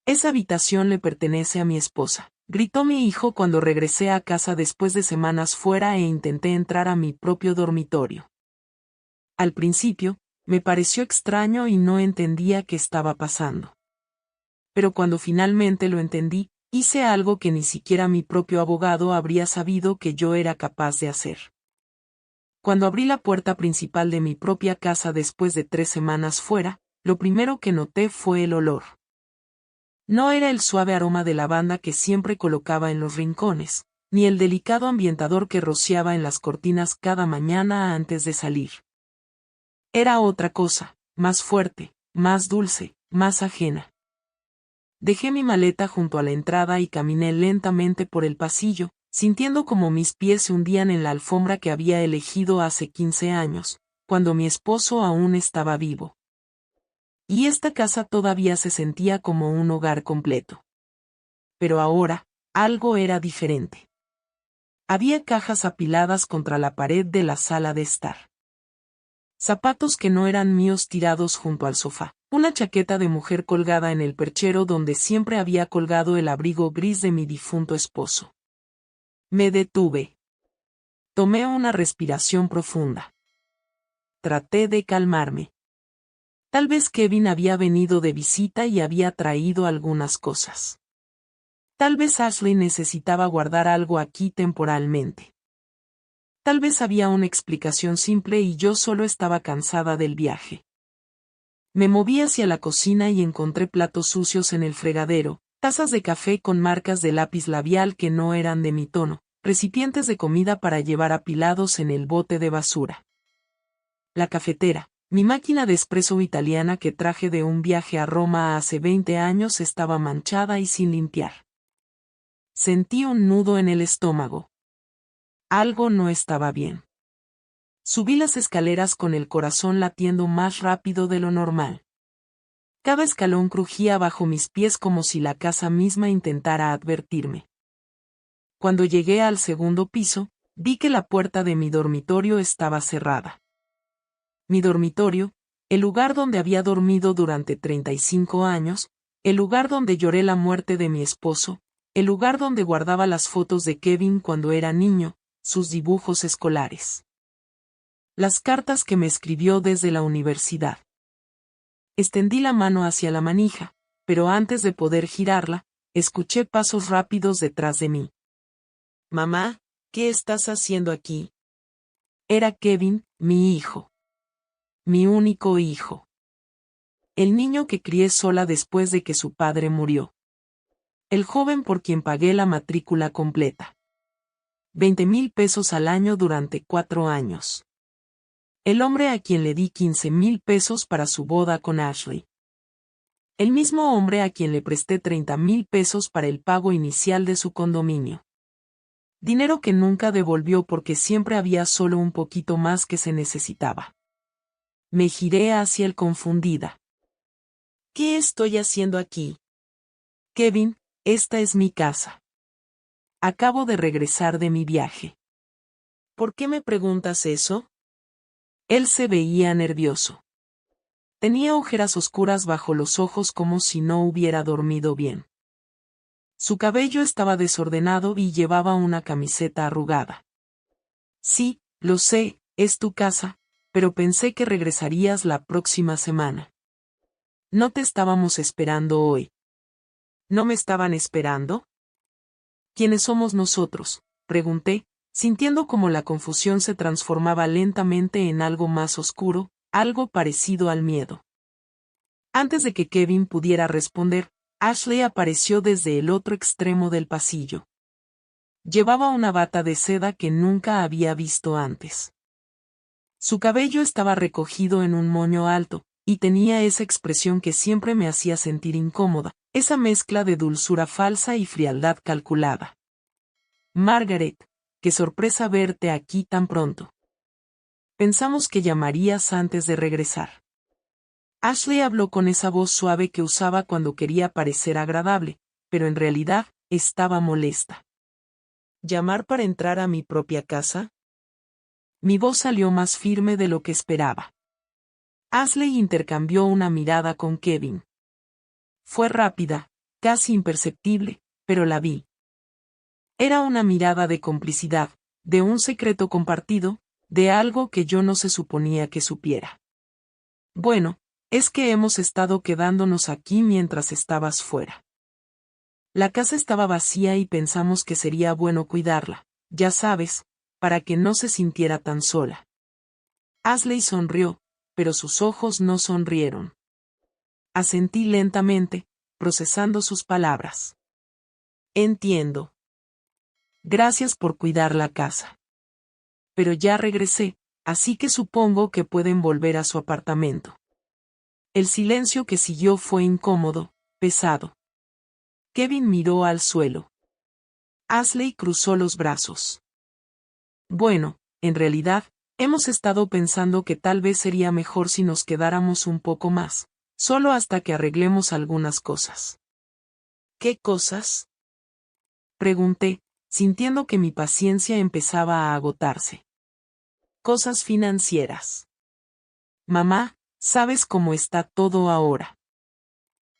Esa habitación le pertenece a mi esposa, gritó mi hijo cuando regresé a casa después de semanas fuera e intenté entrar a mi propio dormitorio. Al principio, me pareció extraño y no entendía qué estaba pasando. Pero cuando finalmente lo entendí, hice algo que ni siquiera mi propio abogado habría sabido que yo era capaz de hacer. Cuando abrí la puerta principal de mi propia casa después de 3 semanas fuera, lo primero que noté fue el olor. No era el suave aroma de lavanda que siempre colocaba en los rincones, ni el delicado ambientador que rociaba en las cortinas cada mañana antes de salir. Era otra cosa, más fuerte, más dulce, más ajena. Dejé mi maleta junto a la entrada y caminé lentamente por el pasillo, sintiendo como mis pies se hundían en la alfombra que había elegido hace 15 años, cuando mi esposo aún estaba vivo. Y esta casa todavía se sentía como un hogar completo. Pero ahora, algo era diferente. Había cajas apiladas contra la pared de la sala de estar. Zapatos que no eran míos tirados junto al sofá. Una chaqueta de mujer colgada en el perchero donde siempre había colgado el abrigo gris de mi difunto esposo. Me detuve. Tomé una respiración profunda. Traté de calmarme. Tal vez Kevin había venido de visita y había traído algunas cosas. Tal vez Ashley necesitaba guardar algo aquí temporalmente. Tal vez había una explicación simple y yo solo estaba cansada del viaje. Me moví hacia la cocina y encontré platos sucios en el fregadero, tazas de café con marcas de lápiz labial que no eran de mi tono, recipientes de comida para llevar apilados en el bote de basura. La cafetera, mi máquina de espresso italiana que traje de un viaje a Roma hace 20 años estaba manchada y sin limpiar. Sentí un nudo en el estómago. Algo no estaba bien. Subí las escaleras con el corazón latiendo más rápido de lo normal. Cada escalón crujía bajo mis pies como si la casa misma intentara advertirme. Cuando llegué al segundo piso, vi que la puerta de mi dormitorio estaba cerrada. Mi dormitorio, el lugar donde había dormido durante 35 años, el lugar donde lloré la muerte de mi esposo, el lugar donde guardaba las fotos de Kevin cuando era niño, sus dibujos escolares. Las cartas que me escribió desde la universidad. Extendí la mano hacia la manija, pero antes de poder girarla, escuché pasos rápidos detrás de mí. Mamá, ¿qué estás haciendo aquí? Era Kevin, mi hijo. Mi único hijo. El niño que crié sola después de que su padre murió. El joven por quien pagué la matrícula completa. 20,000 pesos al año durante 4 años. El hombre a quien le di 15,000 pesos para su boda con Ashley. El mismo hombre a quien le presté 30,000 pesos para el pago inicial de su condominio. Dinero que nunca devolvió porque siempre había solo un poquito más que se necesitaba. Me giré hacia él confundida. ¿Qué estoy haciendo aquí? Kevin, esta es mi casa. Acabo de regresar de mi viaje. ¿Por qué me preguntas eso? Él se veía nervioso. Tenía ojeras oscuras bajo los ojos como si no hubiera dormido bien. Su cabello estaba desordenado y llevaba una camiseta arrugada. Sí, lo sé, es tu casa, pero pensé que regresarías la próxima semana. No te estábamos esperando hoy. ¿No me estaban esperando? ¿Quiénes somos nosotros?, pregunté, sintiendo como la confusión se transformaba lentamente en algo más oscuro, algo parecido al miedo. Antes de que Kevin pudiera responder, Ashley apareció desde el otro extremo del pasillo. Llevaba una bata de seda que nunca había visto antes. Su cabello estaba recogido en un moño alto, y tenía esa expresión que siempre me hacía sentir incómoda, esa mezcla de dulzura falsa y frialdad calculada. Margaret, qué sorpresa verte aquí tan pronto. Pensamos que llamarías antes de regresar. Ashley habló con esa voz suave que usaba cuando quería parecer agradable, pero en realidad, estaba molesta. ¿Llamar para entrar a mi propia casa? Mi voz salió más firme de lo que esperaba. Ashley intercambió una mirada con Kevin. Fue rápida, casi imperceptible, pero la vi. Era una mirada de complicidad, de un secreto compartido, de algo que yo no se suponía que supiera. Bueno, es que hemos estado quedándonos aquí mientras estabas fuera. La casa estaba vacía y pensamos que sería bueno cuidarla, ya sabes, para que no se sintiera tan sola. Ashley sonrió, pero sus ojos no sonrieron. Asentí lentamente, procesando sus palabras. Entiendo. Gracias por cuidar la casa. Pero ya regresé, así que supongo que pueden volver a su apartamento. El silencio que siguió fue incómodo, pesado. Kevin miró al suelo. Ashley cruzó los brazos. Bueno, en realidad, hemos estado pensando que tal vez sería mejor si nos quedáramos un poco más, solo hasta que arreglemos algunas cosas. ¿Qué cosas? Pregunté, sintiendo que mi paciencia empezaba a agotarse. Cosas financieras. Mamá, ¿sabes cómo está todo ahora?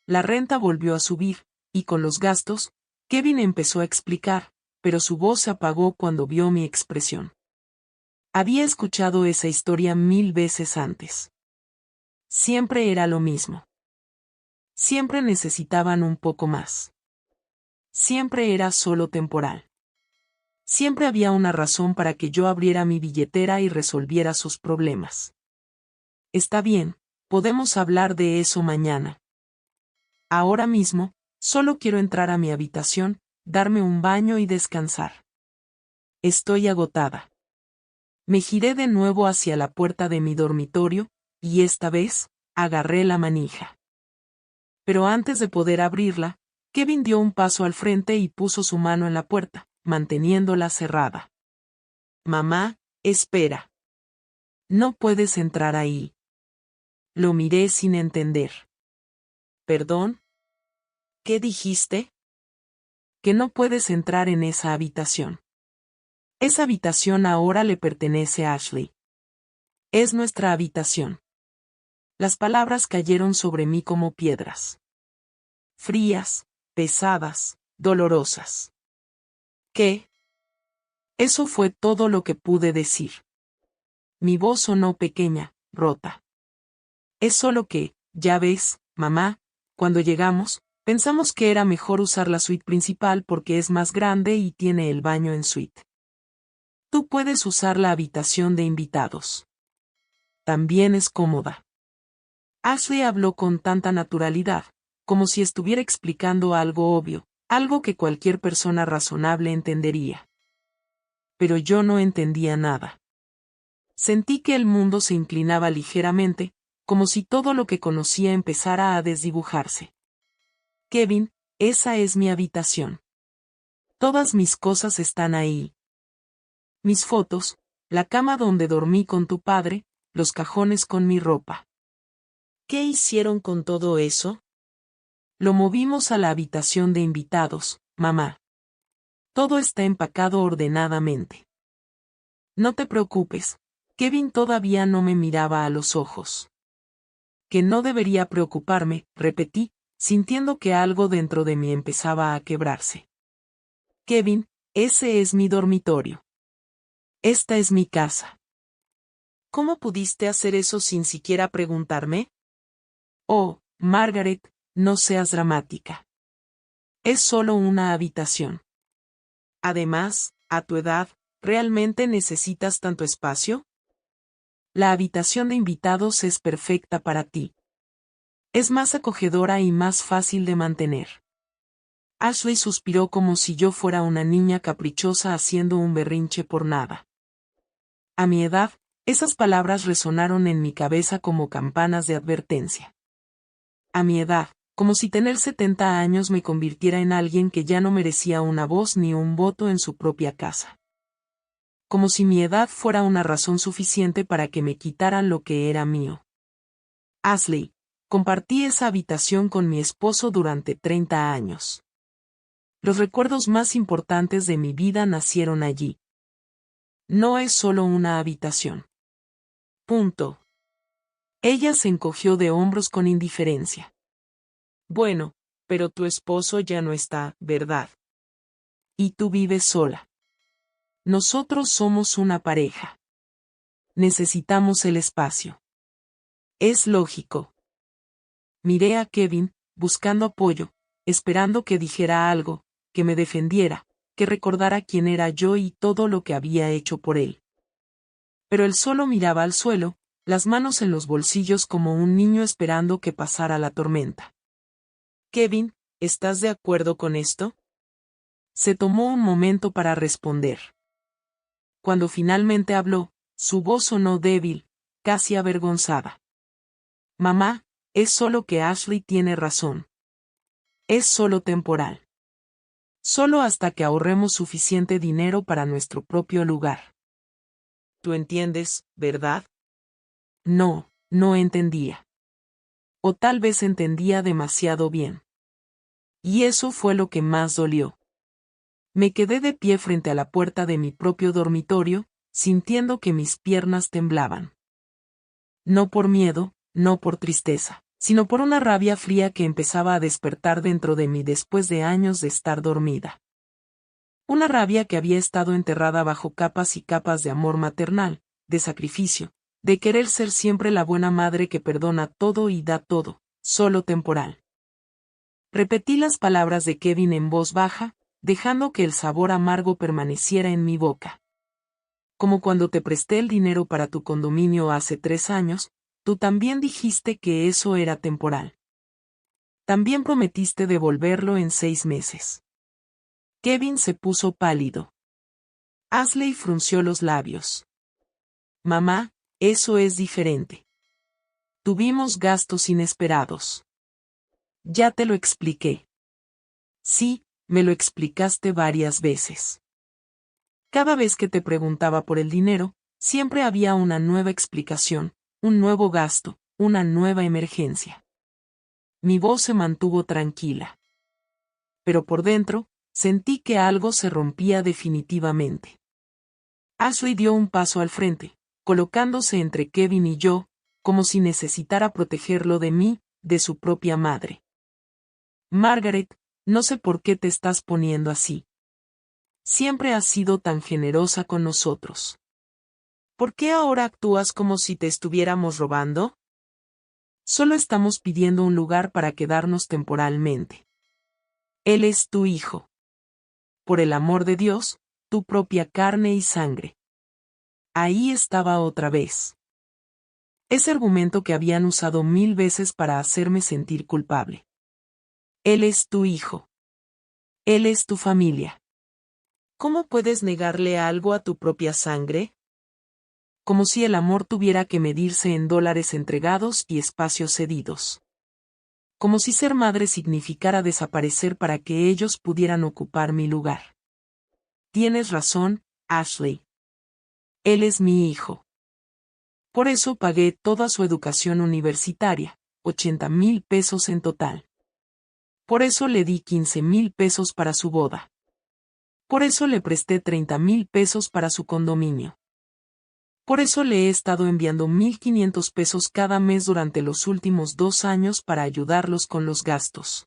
La renta volvió a subir, y con los gastos, Kevin empezó a explicar, pero su voz se apagó cuando vio mi expresión. Había escuchado esa historia 1000 veces antes. Siempre era lo mismo. Siempre necesitaban un poco más. Siempre era solo temporal. Siempre había una razón para que yo abriera mi billetera y resolviera sus problemas. Está bien, podemos hablar de eso mañana. Ahora mismo, solo quiero entrar a mi habitación, darme un baño y descansar. Estoy agotada. Me giré de nuevo hacia la puerta de mi dormitorio, y esta vez, agarré la manija. Pero antes de poder abrirla, Kevin dio un paso al frente y puso su mano en la puerta, manteniéndola cerrada. Mamá, espera. No puedes entrar ahí. Lo miré sin entender. ¿Perdón? ¿Qué dijiste? Que no puedes entrar en esa habitación. Esa habitación ahora le pertenece a Ashley. Es nuestra habitación. Las palabras cayeron sobre mí como piedras. Frías, pesadas, dolorosas. ¿Qué? Eso fue todo lo que pude decir. Mi voz sonó pequeña, rota. Es solo que, ya ves, mamá, cuando llegamos, pensamos que era mejor usar la suite principal porque es más grande y tiene el baño en suite. Tú puedes usar la habitación de invitados. También es cómoda. Ashley habló con tanta naturalidad, como si estuviera explicando algo obvio, algo que cualquier persona razonable entendería. Pero yo no entendía nada. Sentí que el mundo se inclinaba ligeramente, como si todo lo que conocía empezara a desdibujarse. Kevin, esa es mi habitación. Todas mis cosas están ahí. Mis fotos, la cama donde dormí con tu padre, los cajones con mi ropa. ¿Qué hicieron con todo eso? Lo movimos a la habitación de invitados, mamá. Todo está empacado ordenadamente. No te preocupes, Kevin todavía no me miraba a los ojos. Que no debería preocuparme, repetí, sintiendo que algo dentro de mí empezaba a quebrarse. Kevin, ese es mi dormitorio. Esta es mi casa. ¿Cómo pudiste hacer eso sin siquiera preguntarme? Oh, Margaret, no seas dramática. Es solo una habitación. Además, a tu edad, ¿realmente necesitas tanto espacio? La habitación de invitados es perfecta para ti. Es más acogedora y más fácil de mantener. Ashley suspiró como si yo fuera una niña caprichosa haciendo un berrinche por nada. A mi edad, esas palabras resonaron en mi cabeza como campanas de advertencia. A mi edad, como si tener 70 años me convirtiera en alguien que ya no merecía una voz ni un voto en su propia casa. Como si mi edad fuera una razón suficiente para que me quitaran lo que era mío. Ashley, compartí esa habitación con mi esposo durante 30 años. Los recuerdos más importantes de mi vida nacieron allí. No es solo una habitación. Punto. Ella se encogió de hombros con indiferencia. Bueno, Pero tu esposo ya no está, ¿verdad? Y tú vives sola. Nosotros somos una pareja. Necesitamos el espacio. Es lógico. Miré a Kevin, buscando apoyo, esperando que dijera algo, que me defendiera, que recordara quién era yo y todo lo que había hecho por él. Pero él solo miraba al suelo, las manos en los bolsillos como un niño esperando que pasara la tormenta. Kevin, ¿estás de acuerdo con esto? Se tomó un momento para responder. Cuando finalmente habló, su voz sonó débil, casi avergonzada. Mamá, es solo que Ashley tiene razón. Es solo temporal. Solo hasta que ahorremos suficiente dinero para nuestro propio lugar. ¿Tú entiendes, verdad? No, no entendía. O tal vez entendía demasiado bien. Y eso fue lo que más dolió. Me quedé de pie frente a la puerta de mi propio dormitorio, sintiendo que mis piernas temblaban. No por miedo, no por tristeza, sino por una rabia fría que empezaba a despertar dentro de mí después de años de estar dormida. Una rabia que había estado enterrada bajo capas y capas de amor maternal, de sacrificio, de querer ser siempre la buena madre que perdona todo y da todo, solo temporal. Repetí las palabras de Kevin en voz baja, dejando que el sabor amargo permaneciera en mi boca. Como cuando te presté el dinero para tu condominio hace 3 años, tú también dijiste que eso era temporal. También prometiste devolverlo en 6 meses. Kevin se puso pálido. Ashley frunció los labios. Mamá, eso es diferente. Tuvimos gastos inesperados. Ya te lo expliqué. Sí, me lo explicaste varias veces. Cada vez que te preguntaba por el dinero, siempre había una nueva explicación, un nuevo gasto, una nueva emergencia. Mi voz se mantuvo tranquila. Pero por dentro, sentí que algo se rompía definitivamente. Ashley dio un paso al frente, colocándose entre Kevin y yo, como si necesitara protegerlo de mí, de su propia madre. Margaret, no sé por qué te estás poniendo así. Siempre has sido tan generosa con nosotros. ¿Por qué ahora actúas como si te estuviéramos robando? Solo estamos pidiendo un lugar para quedarnos temporalmente. Él es tu hijo. Por el amor de Dios, tu propia carne y sangre. Ahí estaba otra vez. Ese argumento que habían usado 1000 veces para hacerme sentir culpable. Él es tu hijo. Él es tu familia. ¿Cómo puedes negarle algo a tu propia sangre? Como si el amor tuviera que medirse en dólares entregados y espacios cedidos. Como si ser madre significara desaparecer para que ellos pudieran ocupar mi lugar. Tienes razón, Ashley. Él es mi hijo. Por eso pagué toda su educación universitaria, 80,000 pesos en total. Por eso le di 15,000 pesos para su boda. Por eso le presté 30,000 pesos para su condominio. Por eso le he estado enviando 1,500 pesos cada mes durante los últimos 2 años para ayudarlos con los gastos.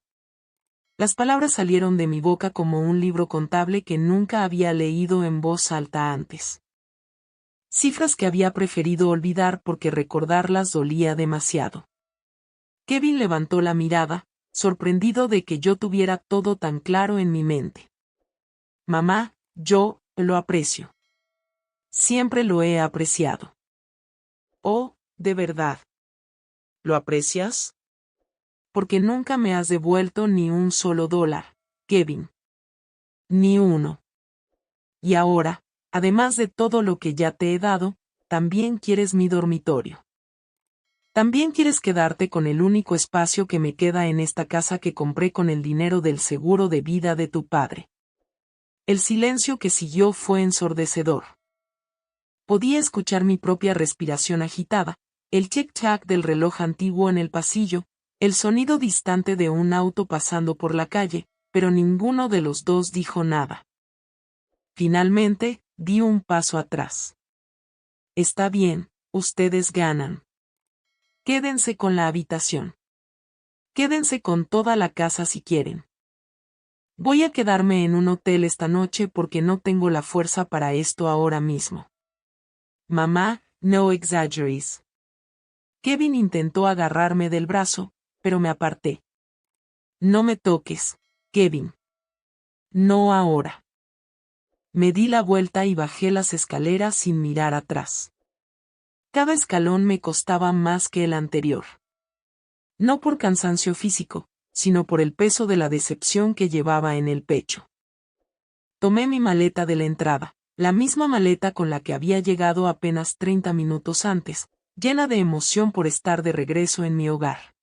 Las palabras salieron de mi boca como un libro contable que nunca había leído en voz alta antes. Cifras que había preferido olvidar porque recordarlas dolía demasiado. Kevin levantó la mirada, sorprendido de que yo tuviera todo tan claro en mi mente. Mamá, yo lo aprecio. Siempre lo he apreciado. Oh, ¿de verdad? ¿Lo aprecias? Porque nunca me has devuelto ni un solo dólar, Kevin. Ni uno. Y ahora, además de todo lo que ya te he dado, también quieres mi dormitorio. También quieres quedarte con el único espacio que me queda en esta casa que compré con el dinero del seguro de vida de tu padre. El silencio que siguió fue ensordecedor. Podía escuchar mi propia respiración agitada, el tic-tac del reloj antiguo en el pasillo, el sonido distante de un auto pasando por la calle, pero ninguno de los dos dijo nada. Finalmente, di un paso atrás. Está bien, ustedes ganan. Quédense con la habitación. Quédense con toda la casa si quieren. Voy a quedarme en un hotel esta noche porque no tengo la fuerza para esto ahora mismo. Mamá, no exaggeres. Kevin intentó agarrarme del brazo, pero me aparté. No me toques, Kevin. No ahora. Me di la vuelta y bajé las escaleras sin mirar atrás. Cada escalón me costaba más que el anterior. No por cansancio físico, sino por el peso de la decepción que llevaba en el pecho. Tomé mi maleta de la entrada, la misma maleta con la que había llegado apenas 30 minutos antes, llena de emoción por estar de regreso en mi hogar.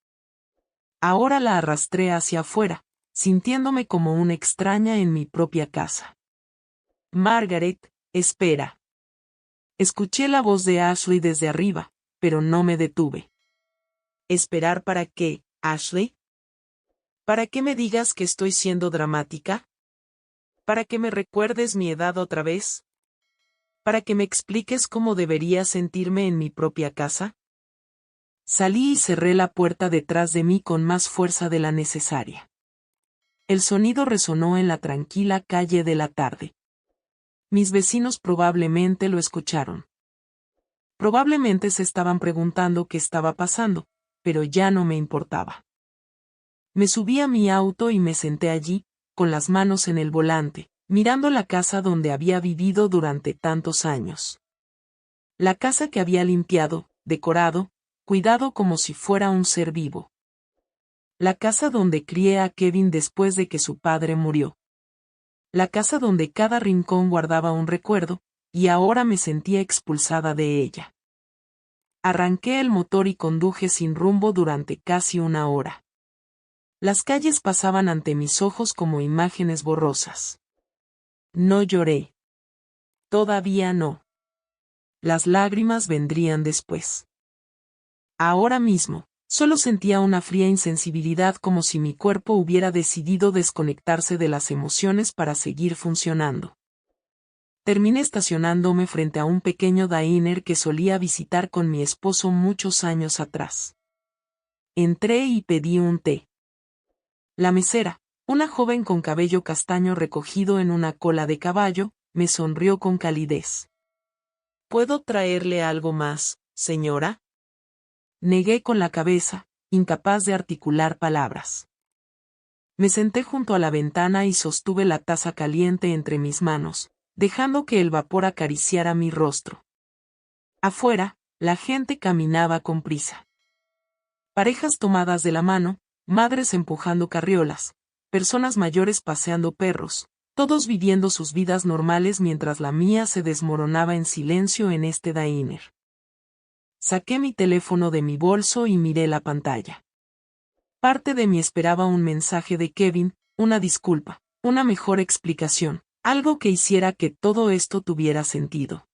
Ahora la arrastré hacia afuera, sintiéndome como una extraña en mi propia casa. Margaret, espera. Escuché la voz de Ashley desde arriba, pero no me detuve. ¿Esperar para qué, Ashley? ¿Para que me digas que estoy siendo dramática? ¿Para que me recuerdes mi edad otra vez? ¿Para que me expliques cómo debería sentirme en mi propia casa? Salí y cerré la puerta detrás de mí con más fuerza de la necesaria. El sonido resonó en la tranquila calle de la tarde. Mis vecinos probablemente lo escucharon. Probablemente se estaban preguntando qué estaba pasando, pero ya no me importaba. Me subí a mi auto y me senté allí, con las manos en el volante, mirando la casa donde había vivido durante tantos años. La casa que había limpiado, decorado, cuidado como si fuera un ser vivo. La casa donde crié a Kevin después de que su padre murió. La casa donde cada rincón guardaba un recuerdo, y ahora me sentía expulsada de ella. Arranqué el motor y conduje sin rumbo durante casi una hora. Las calles pasaban ante mis ojos como imágenes borrosas. No lloré. Todavía no. Las lágrimas vendrían después. Ahora mismo, solo sentía una fría insensibilidad como si mi cuerpo hubiera decidido desconectarse de las emociones para seguir funcionando. Terminé estacionándome frente a un pequeño diner que solía visitar con mi esposo muchos años atrás. Entré y pedí un té. La mesera, una joven con cabello castaño recogido en una cola de caballo, me sonrió con calidez. ¿Puedo traerle algo más, señora? Negué con la cabeza, incapaz de articular palabras. Me senté junto a la ventana y sostuve la taza caliente entre mis manos, dejando que el vapor acariciara mi rostro. Afuera, la gente caminaba con prisa. Parejas tomadas de la mano, madres empujando carriolas, personas mayores paseando perros, todos viviendo sus vidas normales mientras la mía se desmoronaba en silencio en este diner. Saqué mi teléfono de mi bolso y miré la pantalla. Parte de mí esperaba un mensaje de Kevin, una disculpa, una mejor explicación, algo que hiciera que todo esto tuviera sentido.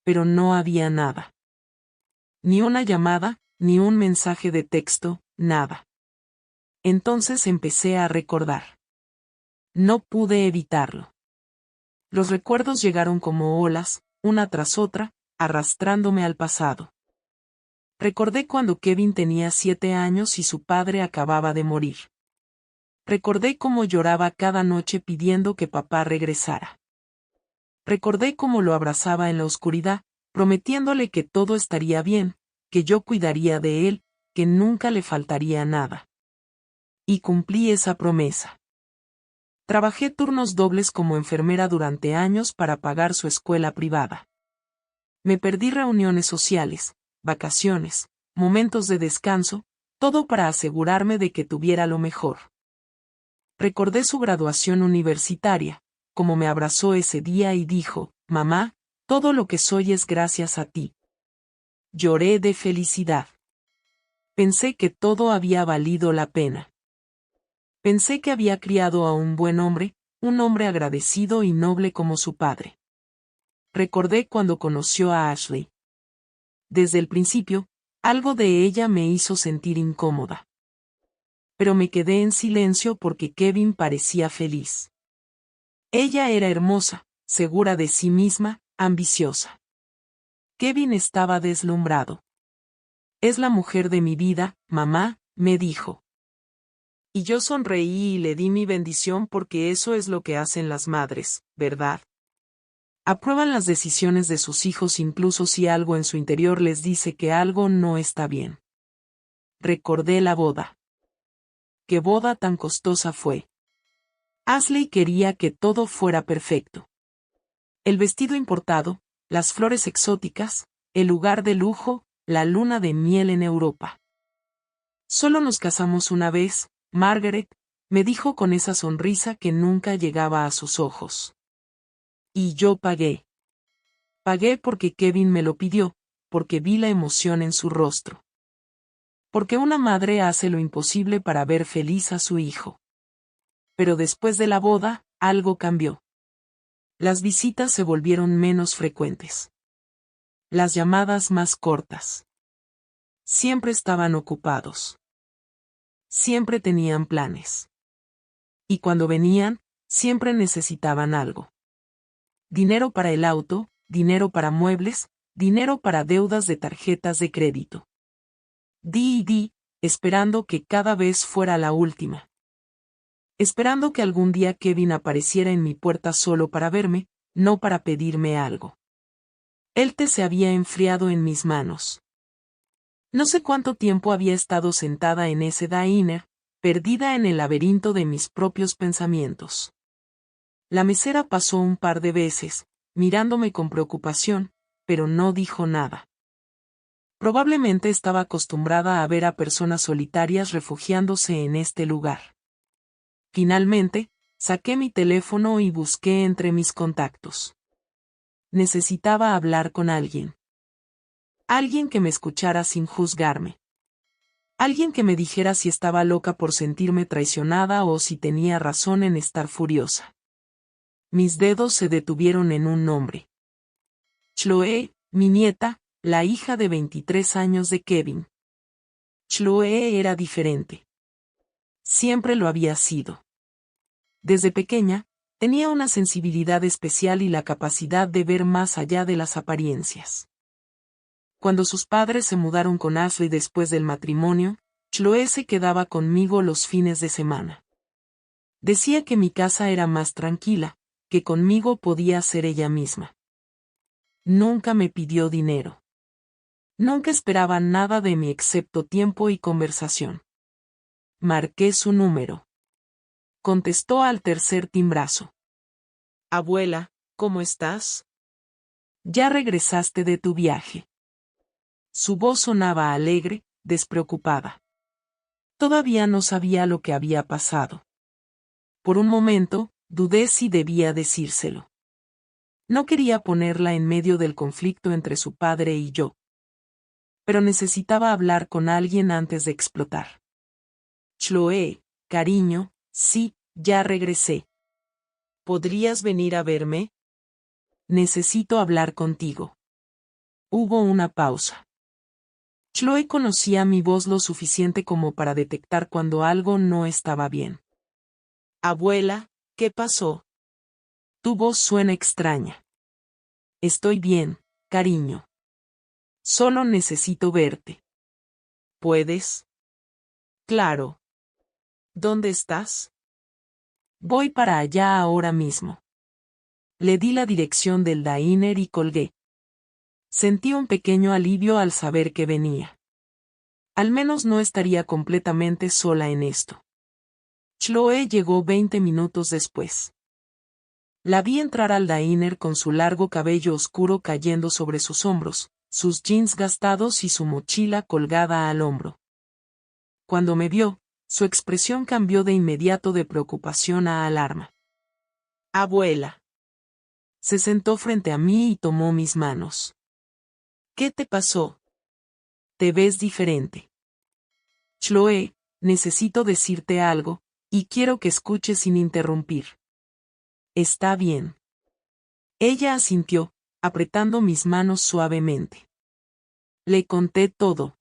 Pero no había nada. Ni una llamada, ni un mensaje de texto, nada. Entonces empecé a recordar. No pude evitarlo. Los recuerdos llegaron como olas, una tras otra, arrastrándome al pasado. Recordé cuando Kevin tenía 7 años y su padre acababa de morir. Recordé cómo lloraba cada noche pidiendo que papá regresara. Recordé cómo lo abrazaba en la oscuridad, prometiéndole que todo estaría bien, que yo cuidaría de él, que nunca le faltaría nada. Y cumplí esa promesa. Trabajé turnos dobles como enfermera durante años para pagar su escuela privada. Me perdí reuniones sociales, vacaciones, momentos de descanso, todo para asegurarme de que tuviera lo mejor. Recordé su graduación universitaria, como me abrazó ese día y dijo, «Mamá, todo lo que soy es gracias a ti». Lloré de felicidad. Pensé que todo había valido la pena. Pensé que había criado a un buen hombre, un hombre agradecido y noble como su padre. Recordé cuando conoció a Ashley. Desde el principio, algo de ella me hizo sentir incómoda. Pero me quedé en silencio porque Kevin parecía feliz. Ella era hermosa, segura de sí misma, ambiciosa. Kevin estaba deslumbrado. «Es la mujer de mi vida, mamá», me dijo. Y yo sonreí y le di mi bendición porque eso es lo que hacen las madres, ¿verdad? Aprueban las decisiones de sus hijos incluso si algo en su interior les dice que algo no está bien. Recordé la boda. ¿Qué boda tan costosa fue? Ashley quería que todo fuera perfecto. El vestido importado, las flores exóticas, el lugar de lujo, la luna de miel en Europa. Solo nos casamos una vez, Margaret, me dijo con esa sonrisa que nunca llegaba a sus ojos. Y yo pagué. Pagué porque Kevin me lo pidió, porque vi la emoción en su rostro. Porque una madre hace lo imposible para ver feliz a su hijo. Pero después de la boda, algo cambió. Las visitas se volvieron menos frecuentes. Las llamadas más cortas. Siempre estaban ocupados. Siempre tenían planes. Y cuando venían, siempre necesitaban algo. Dinero para el auto, dinero para muebles, dinero para deudas de tarjetas de crédito. Di y di, esperando que cada vez fuera la última. Esperando que algún día Kevin apareciera en mi puerta solo para verme, no para pedirme algo. El té se había enfriado en mis manos. No sé cuánto tiempo había estado sentada en ese diner, perdida en el laberinto de mis propios pensamientos. La mesera pasó un par de veces, mirándome con preocupación, pero no dijo nada. Probablemente estaba acostumbrada a ver a personas solitarias refugiándose en este lugar. Finalmente, saqué mi teléfono y busqué entre mis contactos. Necesitaba hablar con alguien. Alguien que me escuchara sin juzgarme. Alguien que me dijera si estaba loca por sentirme traicionada o si tenía razón en estar furiosa. Mis dedos se detuvieron en un nombre. Chloe, mi nieta, la hija de 23 años de Kevin. Chloe era diferente. Siempre lo había sido. Desde pequeña, tenía una sensibilidad especial y la capacidad de ver más allá de las apariencias. Cuando sus padres se mudaron con Ashley después del matrimonio, Chloe se quedaba conmigo los fines de semana. Decía que mi casa era más tranquila, que conmigo podía ser ella misma. Nunca me pidió dinero. Nunca esperaba nada de mí excepto tiempo y conversación. Marqué su número. Contestó al tercer timbrazo. Abuela, ¿cómo estás? Ya regresaste de tu viaje. Su voz sonaba alegre, despreocupada. Todavía no sabía lo que había pasado. Por un momento, dudé si debía decírselo. No quería ponerla en medio del conflicto entre su padre y yo. Pero necesitaba hablar con alguien antes de explotar. Chloe, cariño, sí, ya regresé. ¿Podrías venir a verme? Necesito hablar contigo. Hubo una pausa. Chloe conocía mi voz lo suficiente como para detectar cuando algo no estaba bien. Abuela, ¿qué pasó? Tu voz suena extraña. Estoy bien, cariño. Solo necesito verte. ¿Puedes? Claro. ¿Dónde estás? Voy para allá ahora mismo. Le di la dirección del diner y colgué. Sentí un pequeño alivio al saber que venía. Al menos no estaría completamente sola en esto. Chloe llegó 20 minutos después. La vi entrar al diner con su largo cabello oscuro cayendo sobre sus hombros, sus jeans gastados y su mochila colgada al hombro. Cuando me vio, su expresión cambió de inmediato de preocupación a alarma. Abuela. Se sentó frente a mí y tomó mis manos. ¿Qué te pasó? Te ves diferente. Chloe, necesito decirte algo, y quiero que escuches sin interrumpir. Está bien. Ella asintió, apretando mis manos suavemente. Le conté todo.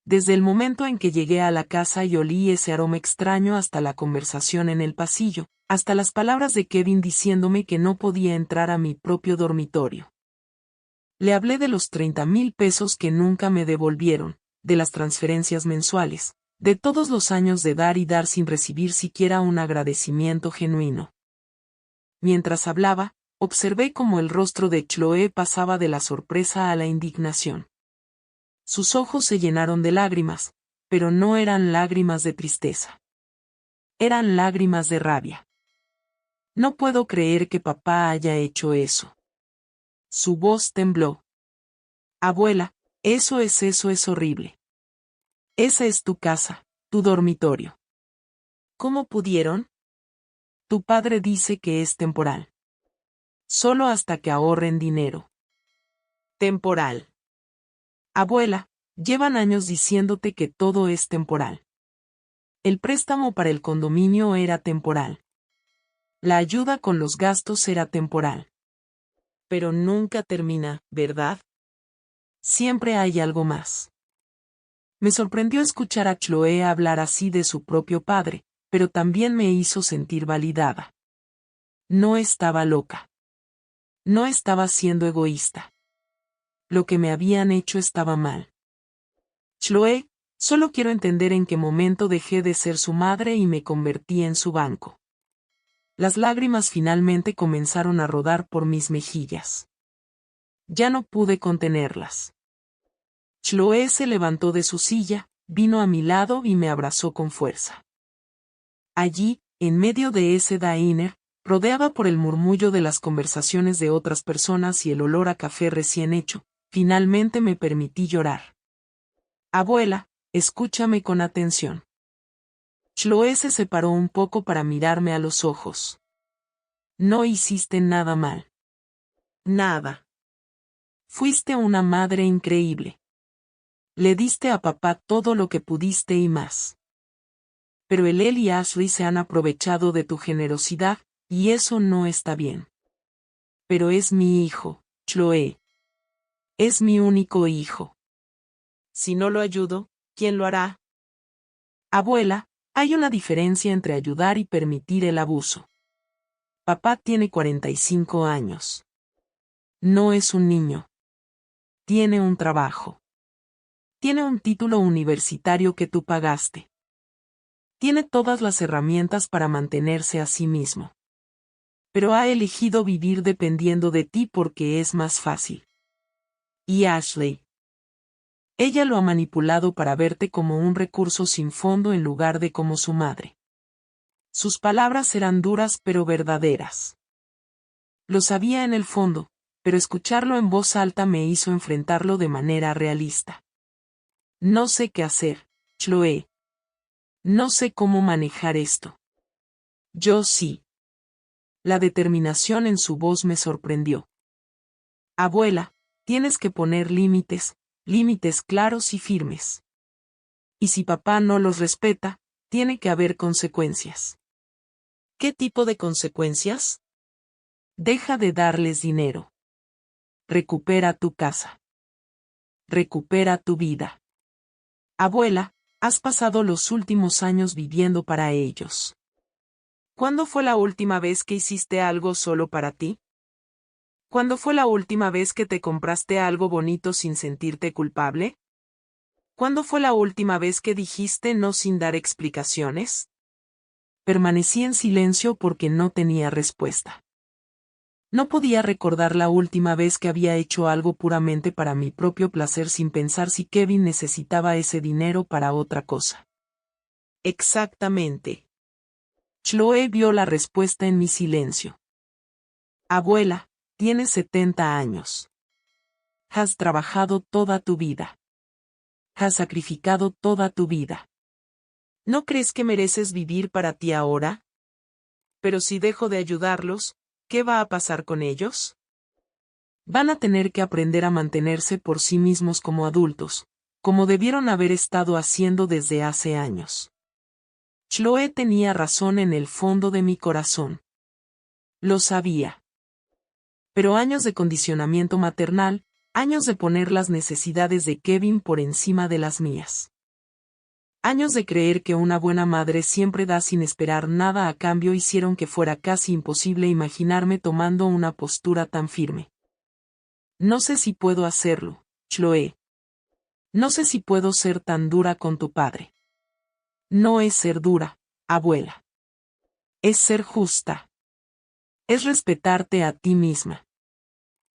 Desde el momento en que llegué a la casa y olí ese aroma extraño hasta la conversación en el pasillo, hasta las palabras de Kevin diciéndome que no podía entrar a mi propio dormitorio. Le hablé de los 30,000 pesos que nunca me devolvieron, de las transferencias mensuales, De todos los años de dar y dar sin recibir siquiera un agradecimiento genuino. Mientras hablaba, observé cómo el rostro de Chloe pasaba de la sorpresa a la indignación. Sus ojos se llenaron de lágrimas, pero no eran lágrimas de tristeza. Eran lágrimas de rabia. No puedo creer que papá haya hecho eso. Su voz tembló. Abuela, eso es horrible. Esa es tu casa, tu dormitorio. ¿Cómo pudieron? Tu padre dice que es temporal. Solo hasta que ahorren dinero. Temporal. Abuela, llevan años diciéndote que todo es temporal. El préstamo para el condominio era temporal. La ayuda con los gastos era temporal. Pero nunca termina, ¿verdad? Siempre hay algo más. Me sorprendió escuchar a Chloe hablar así de su propio padre, pero también me hizo sentir validada. No estaba loca. No estaba siendo egoísta. Lo que me habían hecho estaba mal. Chloe, solo quiero entender en qué momento dejé de ser su madre y me convertí en su banco. Las lágrimas finalmente comenzaron a rodar por mis mejillas. Ya no pude contenerlas. Chloe se levantó de su silla, vino a mi lado y me abrazó con fuerza. Allí, en medio de ese diner, rodeada por el murmullo de las conversaciones de otras personas y el olor a café recién hecho, finalmente me permití llorar. Abuela, escúchame con atención. Chloe se separó un poco para mirarme a los ojos. No hiciste nada mal. Nada. Fuiste una madre increíble. Le diste a papá todo lo que pudiste y más. Pero él y Ashley se han aprovechado de tu generosidad, y eso no está bien. Pero es mi hijo, Chloe. Es mi único hijo. Si no lo ayudo, ¿quién lo hará? Abuela, hay una diferencia entre ayudar y permitir el abuso. Papá tiene 45 años. No es un niño. Tiene un trabajo. Tiene un título universitario que tú pagaste. Tiene todas las herramientas para mantenerse a sí mismo. Pero ha elegido vivir dependiendo de ti porque es más fácil. Y Ashley. Ella lo ha manipulado para verte como un recurso sin fondo en lugar de como su madre. Sus palabras eran duras pero verdaderas. Lo sabía en el fondo, pero escucharlo en voz alta me hizo enfrentarlo de manera realista. No sé qué hacer, Chloe. No sé cómo manejar esto. Yo sí. La determinación en su voz me sorprendió. Abuela, tienes que poner límites, límites claros y firmes. Y si papá no los respeta, tiene que haber consecuencias. ¿Qué tipo de consecuencias? Deja de darles dinero. Recupera tu casa. Recupera tu vida. Abuela, has pasado los últimos años viviendo para ellos. ¿Cuándo fue la última vez que hiciste algo solo para ti? ¿Cuándo fue la última vez que te compraste algo bonito sin sentirte culpable? ¿Cuándo fue la última vez que dijiste no sin dar explicaciones? Permanecí en silencio porque no tenía respuesta. No podía recordar la última vez que había hecho algo puramente para mi propio placer sin pensar si Kevin necesitaba ese dinero para otra cosa. Exactamente. Chloe vio la respuesta en mi silencio. Abuela, tienes 70 años. Has trabajado toda tu vida. Has sacrificado toda tu vida. ¿No crees que mereces vivir para ti ahora? Pero si dejo de ayudarlos, ¿qué va a pasar con ellos? Van a tener que aprender a mantenerse por sí mismos como adultos, como debieron haber estado haciendo desde hace años. Chloe tenía razón en el fondo de mi corazón. Lo sabía. Pero años de condicionamiento maternal, años de poner las necesidades de Kevin por encima de las mías. Años de creer que una buena madre siempre da sin esperar nada a cambio hicieron que fuera casi imposible imaginarme tomando una postura tan firme. No sé si puedo hacerlo, Chloe. No sé si puedo ser tan dura con tu padre. No es ser dura, abuela. Es ser justa. Es respetarte a ti misma.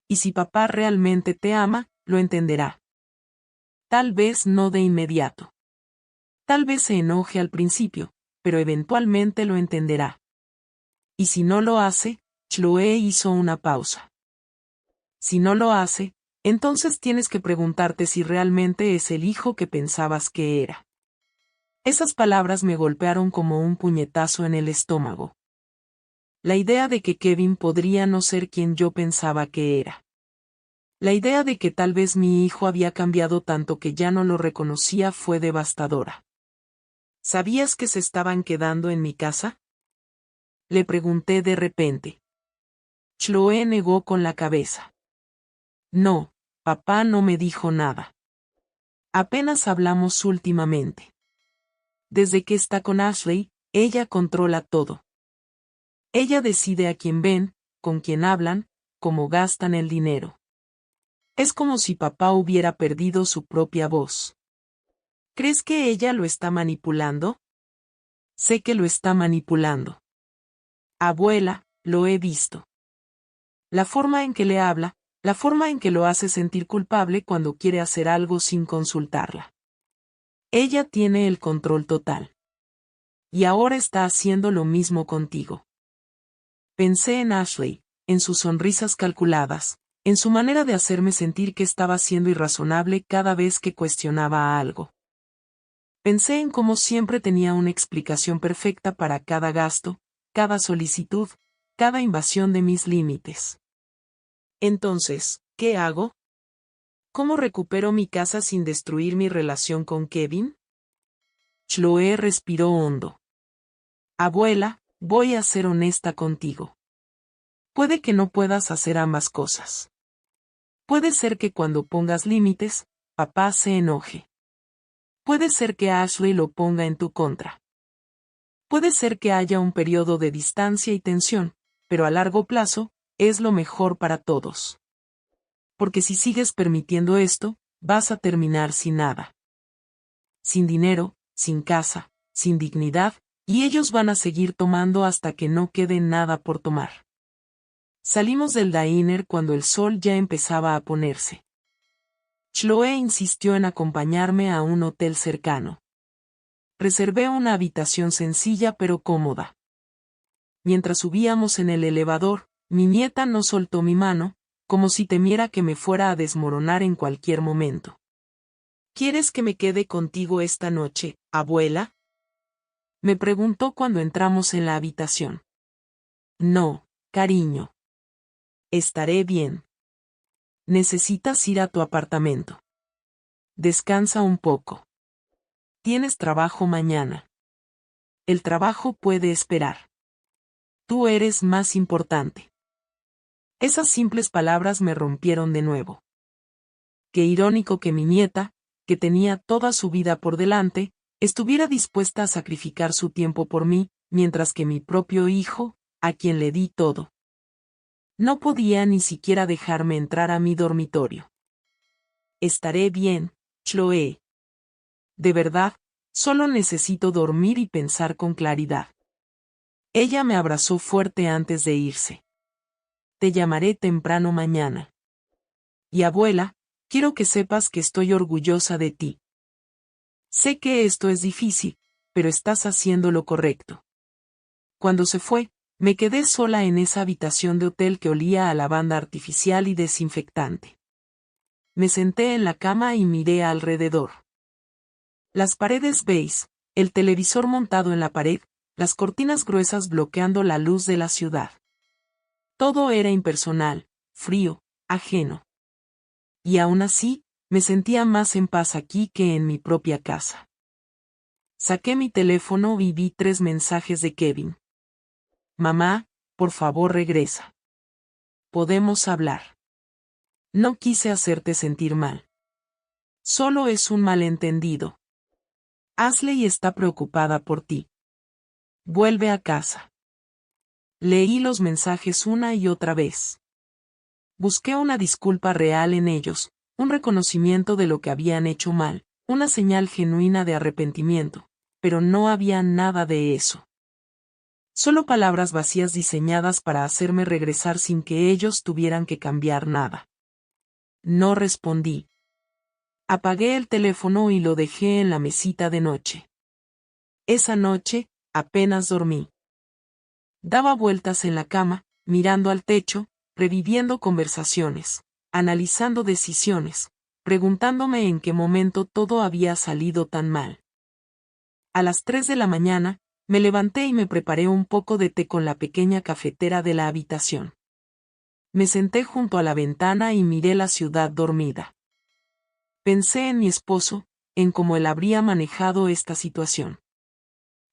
Y si papá realmente te ama, lo entenderá. Tal vez no de inmediato. Tal vez se enoje al principio, pero eventualmente lo entenderá. Y si no lo hace, Chloe hizo una pausa. Si no lo hace, entonces tienes que preguntarte si realmente es el hijo que pensabas que era. Esas palabras me golpearon como un puñetazo en el estómago. La idea de que Kevin podría no ser quien yo pensaba que era. La idea de que tal vez mi hijo había cambiado tanto que ya no lo reconocía fue devastadora. ¿Sabías que se estaban quedando en mi casa? Le pregunté de repente. Chloe negó con la cabeza. No, papá no me dijo nada. Apenas hablamos últimamente. Desde que está con Ashley, ella controla todo. Ella decide a quién ven, con quién hablan, cómo gastan el dinero. Es como si papá hubiera perdido su propia voz. ¿Crees que ella lo está manipulando? Sé que lo está manipulando. Abuela, lo he visto. La forma en que le habla, la forma en que lo hace sentir culpable cuando quiere hacer algo sin consultarla. Ella tiene el control total. Y ahora está haciendo lo mismo contigo. Pensé en Ashley, en sus sonrisas calculadas, en su manera de hacerme sentir que estaba siendo irrazonable cada vez que cuestionaba algo. Pensé en cómo siempre tenía una explicación perfecta para cada gasto, cada solicitud, cada invasión de mis límites. Entonces, ¿qué hago? ¿Cómo recupero mi casa sin destruir mi relación con Kevin? Chloe respiró hondo. Abuela, voy a ser honesta contigo. Puede que no puedas hacer ambas cosas. Puede ser que cuando pongas límites, papá se enoje. Puede ser que Ashley lo ponga en tu contra. Puede ser que haya un periodo de distancia y tensión, pero a largo plazo, es lo mejor para todos. Porque si sigues permitiendo esto, vas a terminar sin nada. Sin dinero, sin casa, sin dignidad, y ellos van a seguir tomando hasta que no quede nada por tomar. Salimos del diner cuando el sol ya empezaba a ponerse. Chloe insistió en acompañarme a un hotel cercano. Reservé una habitación sencilla pero cómoda. Mientras subíamos en el elevador, mi nieta no soltó mi mano, como si temiera que me fuera a desmoronar en cualquier momento. ¿Quieres que me quede contigo esta noche, abuela? Me preguntó cuando entramos en la habitación. No, cariño. Estaré bien. Necesitas ir a tu apartamento. Descansa un poco. Tienes trabajo mañana. El trabajo puede esperar. Tú eres más importante. Esas simples palabras me rompieron de nuevo. Qué irónico que mi nieta, que tenía toda su vida por delante, estuviera dispuesta a sacrificar su tiempo por mí, mientras que mi propio hijo, a quien le di todo, no podía ni siquiera dejarme entrar a mi dormitorio. Estaré bien, Chloe. De verdad, solo necesito dormir y pensar con claridad. Ella me abrazó fuerte antes de irse. Te llamaré temprano mañana. Y abuela, quiero que sepas que estoy orgullosa de ti. Sé que esto es difícil, pero estás haciendo lo correcto. Cuando se fue, me quedé sola en esa habitación de hotel que olía a lavanda artificial y desinfectante. Me senté en la cama y miré alrededor. Las paredes beige, el televisor montado en la pared, las cortinas gruesas bloqueando la luz de la ciudad. Todo era impersonal, frío, ajeno. Y aún así, me sentía más en paz aquí que en mi propia casa. Saqué mi teléfono y vi 3 mensajes de Kevin. Mamá, por favor regresa. Podemos hablar. No quise hacerte sentir mal. Solo es un malentendido. Ashley está preocupada por ti. Vuelve a casa. Leí los mensajes una y otra vez. Busqué una disculpa real en ellos, un reconocimiento de lo que habían hecho mal, una señal genuina de arrepentimiento. pero no había nada de eso. Solo palabras vacías diseñadas para hacerme regresar sin que ellos tuvieran que cambiar nada. No respondí. Apagué el teléfono y lo dejé en la mesita de noche. Esa noche, apenas dormí. Daba vueltas en la cama, mirando al techo, reviviendo conversaciones, analizando decisiones, preguntándome en qué momento todo había salido tan mal. A las 3 de la mañana, me levanté y me preparé un poco de té con la pequeña cafetera de la habitación. Me senté junto a la ventana y miré la ciudad dormida. Pensé en mi esposo, en cómo él habría manejado esta situación.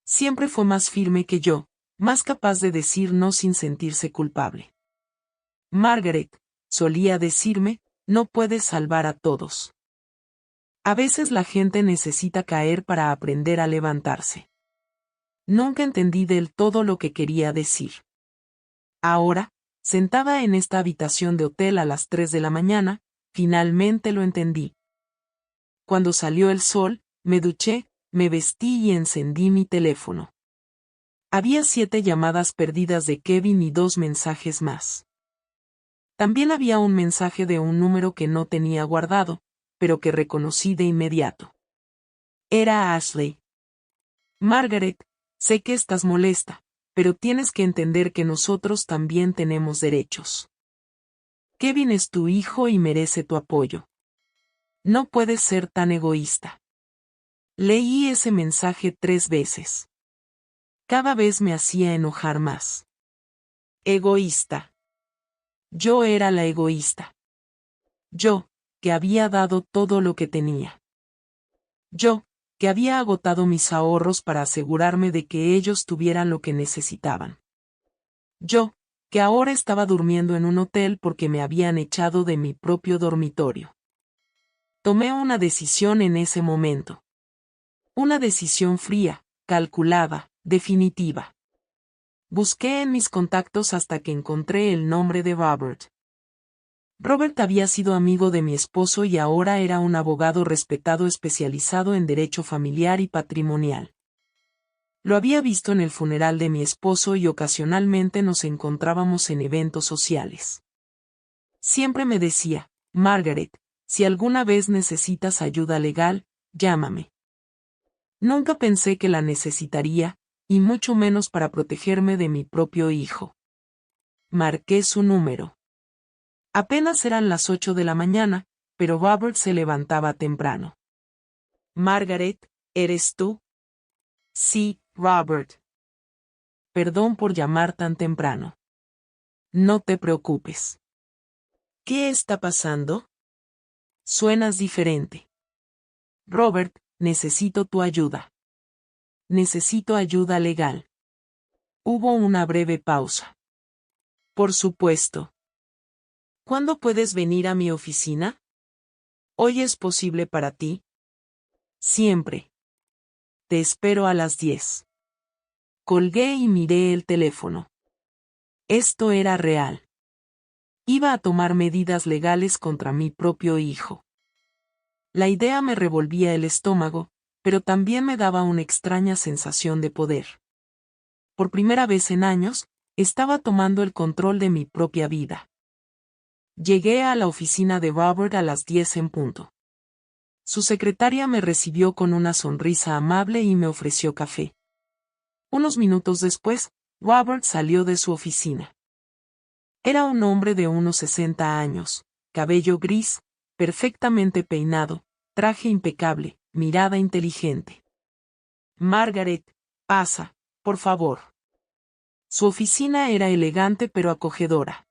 Siempre fue más firme que yo, más capaz de decir no sin sentirse culpable. Margaret, solía decirme, no puedes salvar a todos. A veces la gente necesita caer para aprender a levantarse. Nunca entendí del todo lo que quería decir. Ahora, sentada en esta habitación de hotel a las 3 de la mañana, finalmente lo entendí. Cuando salió el sol, me duché, me vestí y encendí mi teléfono. Había 7 llamadas perdidas de Kevin y 2 mensajes más. También había un mensaje de un número que no tenía guardado, pero que reconocí de inmediato. Era Ashley. Margaret, sé que estás molesta, pero tienes que entender que nosotros también tenemos derechos. Kevin es tu hijo y merece tu apoyo. No puedes ser tan egoísta. Leí ese mensaje 3 veces. Cada vez me hacía enojar más. Egoísta. Yo era la egoísta. Yo, que había dado todo lo que tenía. Yo, que había agotado mis ahorros para asegurarme de que ellos tuvieran lo que necesitaban. Yo, que ahora estaba durmiendo en un hotel porque me habían echado de mi propio dormitorio. Tomé una decisión en ese momento. Una decisión fría, calculada, definitiva. Busqué en mis contactos hasta que encontré el nombre de Robert. Robert había sido amigo de mi esposo y ahora era un abogado respetado especializado en derecho familiar y patrimonial. Lo había visto en el funeral de mi esposo y ocasionalmente nos encontrábamos en eventos sociales. Siempre me decía, Margaret, si alguna vez necesitas ayuda legal, llámame. Nunca pensé que la necesitaría, y mucho menos para protegerme de mi propio hijo. Marqué su número. Apenas eran las 8 de la mañana, pero Robert se levantaba temprano. Margaret, ¿eres tú? Sí, Robert. Perdón por llamar tan temprano. No te preocupes. ¿Qué está pasando? Suenas diferente. Robert, necesito tu ayuda. Necesito ayuda legal. Hubo una breve pausa. Por supuesto. ¿Cuándo puedes venir a mi oficina? ¿Hoy es posible para ti? Siempre. Te espero a las 10. Colgué y miré el teléfono. Esto era real. Iba a tomar medidas legales contra mi propio hijo. La idea me revolvía el estómago, pero también me daba una extraña sensación de poder. Por primera vez en años, estaba tomando el control de mi propia vida. Llegué a la oficina de Robert a las 10 en punto. Su secretaria me recibió con una sonrisa amable y me ofreció café. Unos minutos después, Robert salió de su oficina. Era un hombre de unos 60 años, cabello gris, perfectamente peinado, traje impecable, mirada inteligente. Margaret, pasa, por favor. Su oficina era elegante pero acogedora.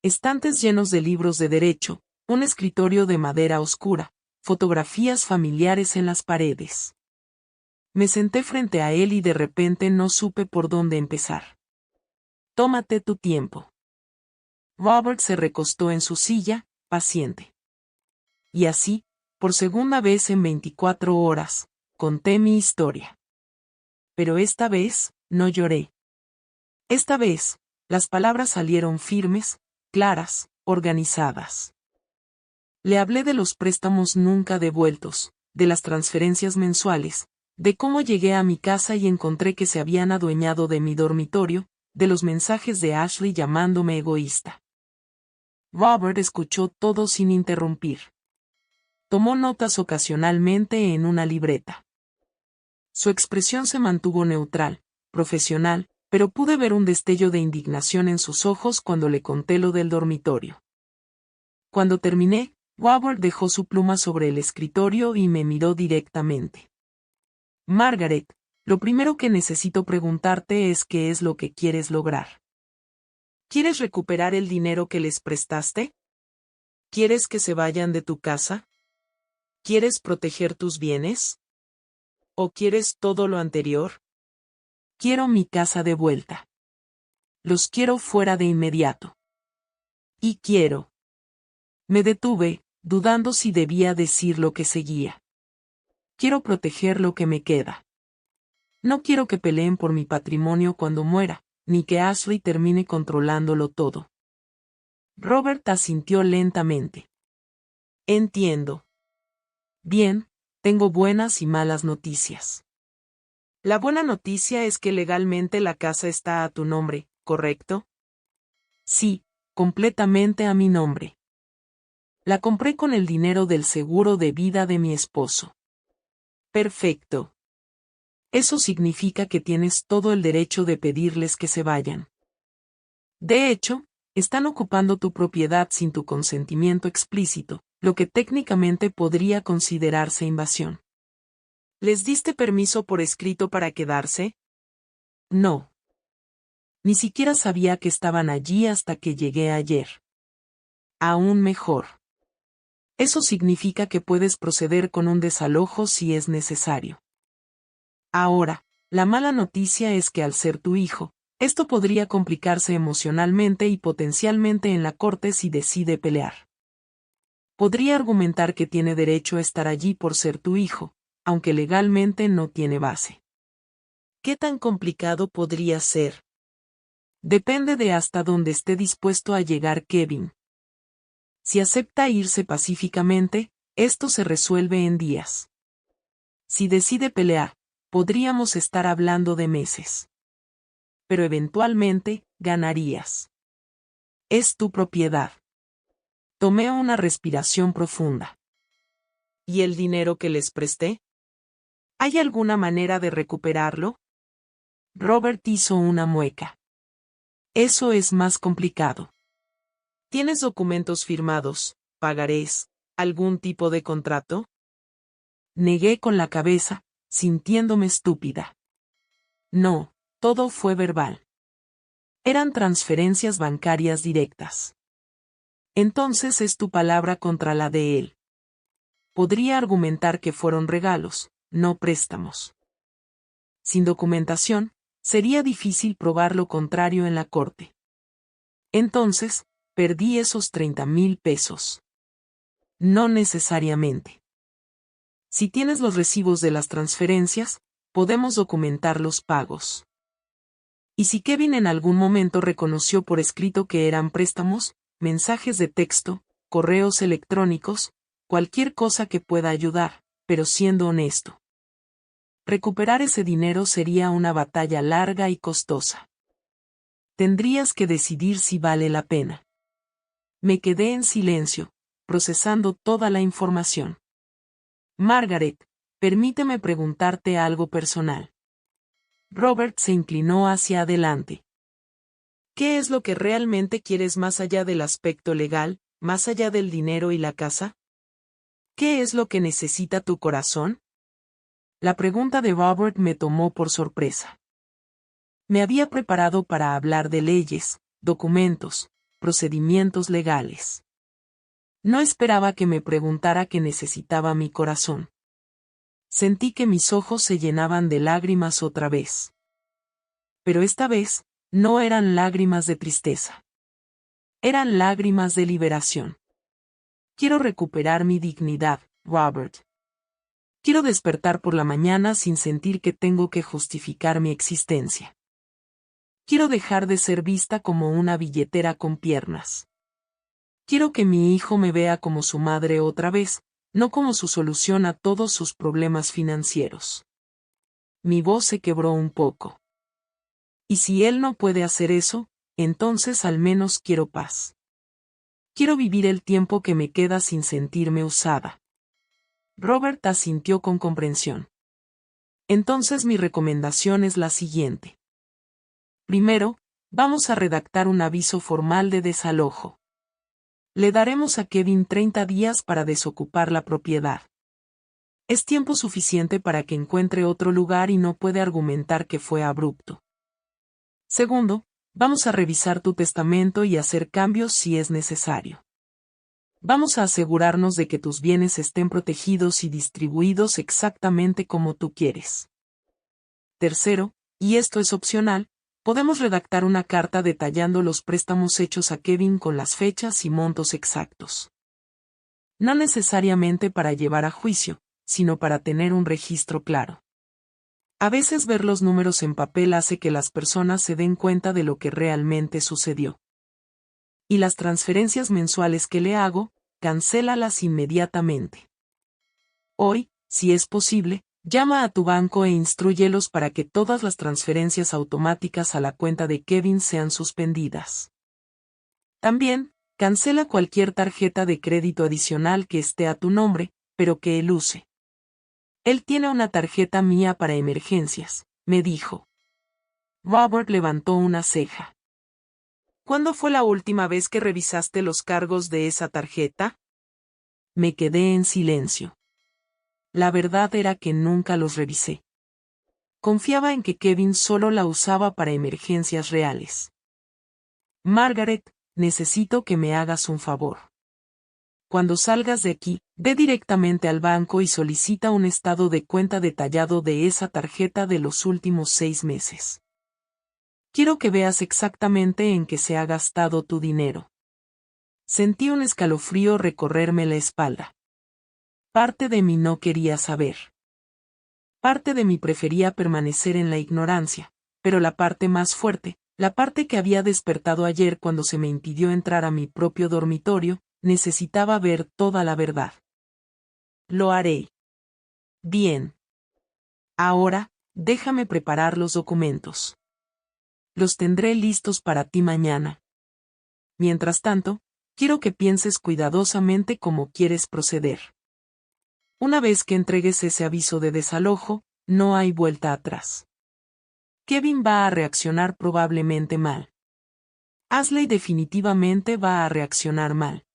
Estantes llenos de libros de derecho, un escritorio de madera oscura, fotografías familiares en las paredes. Me senté frente a él y de repente no supe por dónde empezar. Tómate tu tiempo. Robert se recostó en su silla, paciente. Y así, por segunda vez en 24 horas, conté mi historia. Pero esta vez, no lloré. Esta vez, las palabras salieron firmes, claras, organizadas. Le hablé de los préstamos nunca devueltos, de las transferencias mensuales, de cómo llegué a mi casa y encontré que se habían adueñado de mi dormitorio, de los mensajes de Ashley llamándome egoísta. Robert escuchó todo sin interrumpir. Tomó notas ocasionalmente en una libreta. Su expresión se mantuvo neutral, profesional, pero pude ver un destello de indignación en sus ojos cuando le conté lo del dormitorio. Cuando terminé, Robert dejó su pluma sobre el escritorio y me miró directamente. Margaret, lo primero que necesito preguntarte es qué es lo que quieres lograr. ¿Quieres recuperar el dinero que les prestaste? ¿Quieres que se vayan de tu casa? ¿Quieres proteger tus bienes? ¿O quieres todo lo anterior? Quiero mi casa de vuelta. Los quiero fuera de inmediato. Y quiero. Me detuve, dudando si debía decir lo que seguía. Quiero proteger lo que me queda. No quiero que peleen por mi patrimonio cuando muera, ni que Ashley termine controlándolo todo. Robert asintió lentamente. Entiendo. Bien, tengo buenas y malas noticias. La buena noticia es que legalmente la casa está a tu nombre, ¿correcto? Sí, completamente a mi nombre. La compré con el dinero del seguro de vida de mi esposo. Perfecto. Eso significa que tienes todo el derecho de pedirles que se vayan. De hecho, están ocupando tu propiedad sin tu consentimiento explícito, lo que técnicamente podría considerarse invasión. ¿Les diste permiso por escrito para quedarse? No. Ni siquiera sabía que estaban allí hasta que llegué ayer. Aún mejor. Eso significa que puedes proceder con un desalojo si es necesario. Ahora, la mala noticia es que al ser tu hijo, esto podría complicarse emocionalmente y potencialmente en la corte si decide pelear. Podría argumentar que tiene derecho a estar allí por ser tu hijo, aunque legalmente no tiene base. ¿Qué tan complicado podría ser? Depende de hasta dónde esté dispuesto a llegar Kevin. Si acepta irse pacíficamente, esto se resuelve en días. Si decide pelear, podríamos estar hablando de meses. Pero eventualmente, ganarías. Es tu propiedad. Tomé una respiración profunda. ¿Y el dinero que les presté? ¿Hay alguna manera de recuperarlo? Robert hizo una mueca. Eso es más complicado. ¿Tienes documentos firmados, pagarés, algún tipo de contrato? Negué con la cabeza, sintiéndome estúpida. No, todo fue verbal. Eran transferencias bancarias directas. Entonces es tu palabra contra la de él. Podría argumentar que fueron regalos, no préstamos. Sin documentación, sería difícil probar lo contrario en la corte. Entonces, perdí esos 30,000 pesos. No necesariamente. Si tienes los recibos de las transferencias, podemos documentar los pagos. Y si Kevin en algún momento reconoció por escrito que eran préstamos, mensajes de texto, correos electrónicos, cualquier cosa que pueda ayudar, pero siendo honesto. Recuperar ese dinero sería una batalla larga y costosa. Tendrías que decidir si vale la pena. Me quedé en silencio, procesando toda la información. Margaret, permíteme preguntarte algo personal. Robert se inclinó hacia adelante. ¿Qué es lo que realmente quieres más allá del aspecto legal, más allá del dinero y la casa? ¿Qué es lo que necesita tu corazón? La pregunta de Robert me tomó por sorpresa. Me había preparado para hablar de leyes, documentos, procedimientos legales. No esperaba que me preguntara qué necesitaba mi corazón. Sentí que mis ojos se llenaban de lágrimas otra vez. Pero esta vez, no eran lágrimas de tristeza. Eran lágrimas de liberación. Quiero recuperar mi dignidad, Robert. Quiero despertar por la mañana sin sentir que tengo que justificar mi existencia. Quiero dejar de ser vista como una billetera con piernas. Quiero que mi hijo me vea como su madre otra vez, no como su solución a todos sus problemas financieros. mi voz se quebró un poco. Y si él no puede hacer eso, entonces al menos quiero paz. Quiero vivir el tiempo que me queda sin sentirme usada. Robert asintió con comprensión. Entonces mi recomendación es la siguiente. Primero, vamos a redactar un aviso formal de desalojo. Le daremos a Kevin 30 días para desocupar la propiedad. Es tiempo suficiente para que encuentre otro lugar y no puede argumentar que fue abrupto. Segundo, vamos a revisar tu testamento y hacer cambios si es necesario. Vamos a asegurarnos de que tus bienes estén protegidos y distribuidos exactamente como tú quieres. Tercero, y esto es opcional, podemos redactar una carta detallando los préstamos hechos a Kevin con las fechas y montos exactos. No necesariamente para llevar a juicio, sino para tener un registro claro. A veces ver los números en papel hace que las personas se den cuenta de lo que realmente sucedió. Y las transferencias mensuales que le hago, cancélalas inmediatamente. Hoy, si es posible, llama a tu banco e instrúyelos para que todas las transferencias automáticas a la cuenta de Kevin sean suspendidas. También, cancela cualquier tarjeta de crédito adicional que esté a tu nombre, pero que él use. Él tiene una tarjeta mía para emergencias, me dijo. Robert levantó una ceja. ¿Cuándo fue la última vez que revisaste los cargos de esa tarjeta? Me quedé en silencio. La verdad era que nunca los revisé. Confiaba en que Kevin solo la usaba para emergencias reales. Margaret, necesito que me hagas un favor. Cuando salgas de aquí, ve directamente al banco y solicita un estado de cuenta detallado de esa tarjeta de los últimos 6 meses. Quiero que veas exactamente en qué se ha gastado tu dinero. Sentí un escalofrío recorrerme la espalda. Parte de mí no quería saber. Parte de mí prefería permanecer en la ignorancia, pero la parte más fuerte, la parte que había despertado ayer cuando se me impidió entrar a mi propio dormitorio, necesitaba ver toda la verdad. Lo haré. Bien. Ahora, déjame preparar los documentos. Los tendré listos para ti mañana. Mientras tanto, quiero que pienses cuidadosamente cómo quieres proceder. Una vez que entregues ese aviso de desalojo, no hay vuelta atrás. Kevin va a reaccionar probablemente mal. Ashley definitivamente va a reaccionar mal.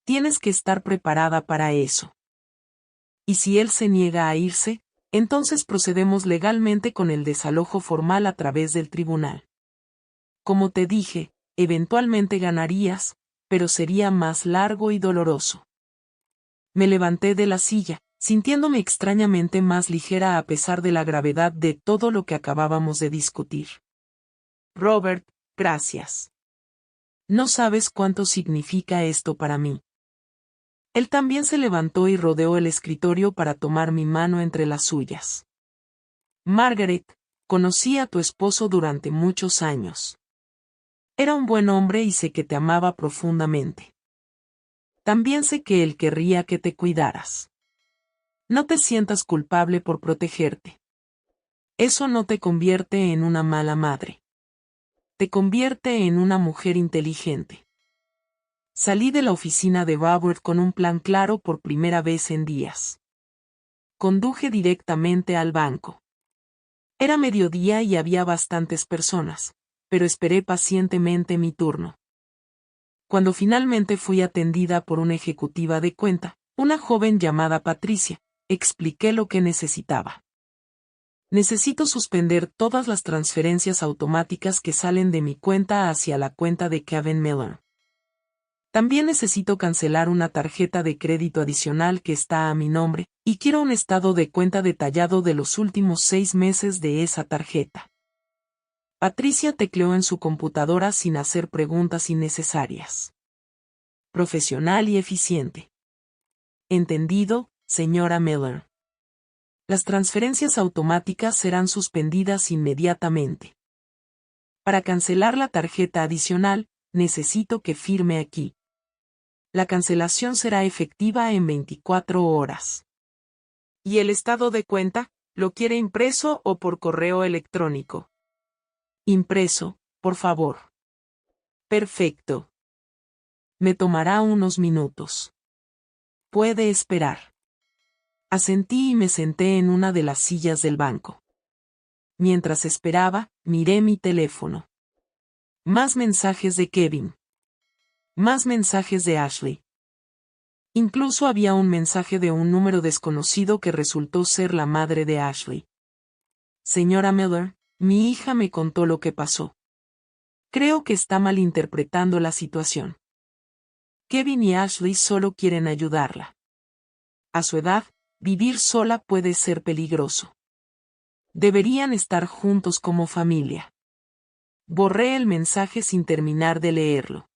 Tienes que estar preparada para eso. Y si él se niega a irse, entonces procedemos legalmente con el desalojo formal a través del tribunal. Como te dije, eventualmente ganarías, pero sería más largo y doloroso. Me levanté de la silla, sintiéndome extrañamente más ligera a pesar de la gravedad de todo lo que acabábamos de discutir. Robert, gracias. No sabes cuánto significa esto para mí. Él también se levantó y rodeó el escritorio para tomar mi mano entre las suyas. Margaret, conocí a tu esposo durante muchos años. Era un buen hombre y sé que te amaba profundamente. También sé que él querría que te cuidaras. No te sientas culpable por protegerte. Eso no te convierte en una mala madre. Te convierte en una mujer inteligente. Salí de la oficina de Robert con un plan claro por primera vez en días. Conduje directamente al banco. Era mediodía y había bastantes personas, pero esperé pacientemente mi turno. Cuando finalmente fui atendida por una ejecutiva de cuenta, una joven llamada Patricia, expliqué lo que necesitaba. Necesito suspender todas las transferencias automáticas que salen de mi cuenta hacia la cuenta de Kevin Miller. También necesito cancelar una tarjeta de crédito adicional que está a mi nombre, y quiero un estado de cuenta detallado de los últimos 6 meses de esa tarjeta. Patricia tecleó en su computadora sin hacer preguntas innecesarias. Profesional y eficiente. Entendido, señora Miller. Las transferencias automáticas serán suspendidas inmediatamente. Para cancelar la tarjeta adicional, necesito que firme aquí. La cancelación será efectiva en 24 horas. ¿Y el estado de cuenta? ¿Lo quiere impreso o por correo electrónico? Impreso, por favor. Perfecto. Me tomará unos minutos. Puede esperar. Asentí y me senté en una de las sillas del banco. Mientras esperaba, miré mi teléfono. Más mensajes de Kevin. Más mensajes de Ashley. Incluso había un mensaje de un número desconocido que resultó ser la madre de Ashley. Señora Miller, mi hija me contó lo que pasó. Creo que está malinterpretando la situación. Kevin y Ashley solo quieren ayudarla. A su edad, vivir sola puede ser peligroso. Deberían estar juntos como familia. Borré el mensaje sin terminar de leerlo.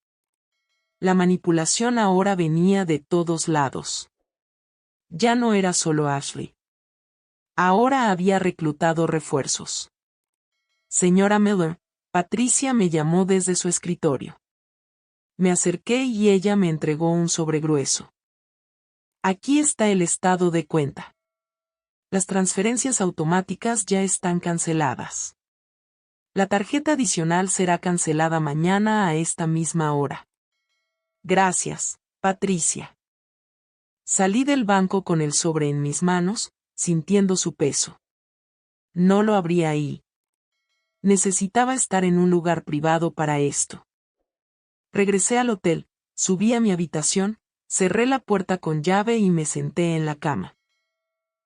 La manipulación ahora venía de todos lados. Ya no era solo Ashley. Ahora había reclutado refuerzos. Señora Miller, Patricia me llamó desde su escritorio. Me acerqué y ella me entregó un sobre grueso. Aquí está el estado de cuenta. Las transferencias automáticas ya están canceladas. La tarjeta adicional será cancelada mañana a esta misma hora. Gracias, Patricia. Salí del banco con el sobre en mis manos, sintiendo su peso. No lo abría ahí. Necesitaba estar en un lugar privado para esto. Regresé al hotel, subí a mi habitación, cerré la puerta con llave y me senté en la cama.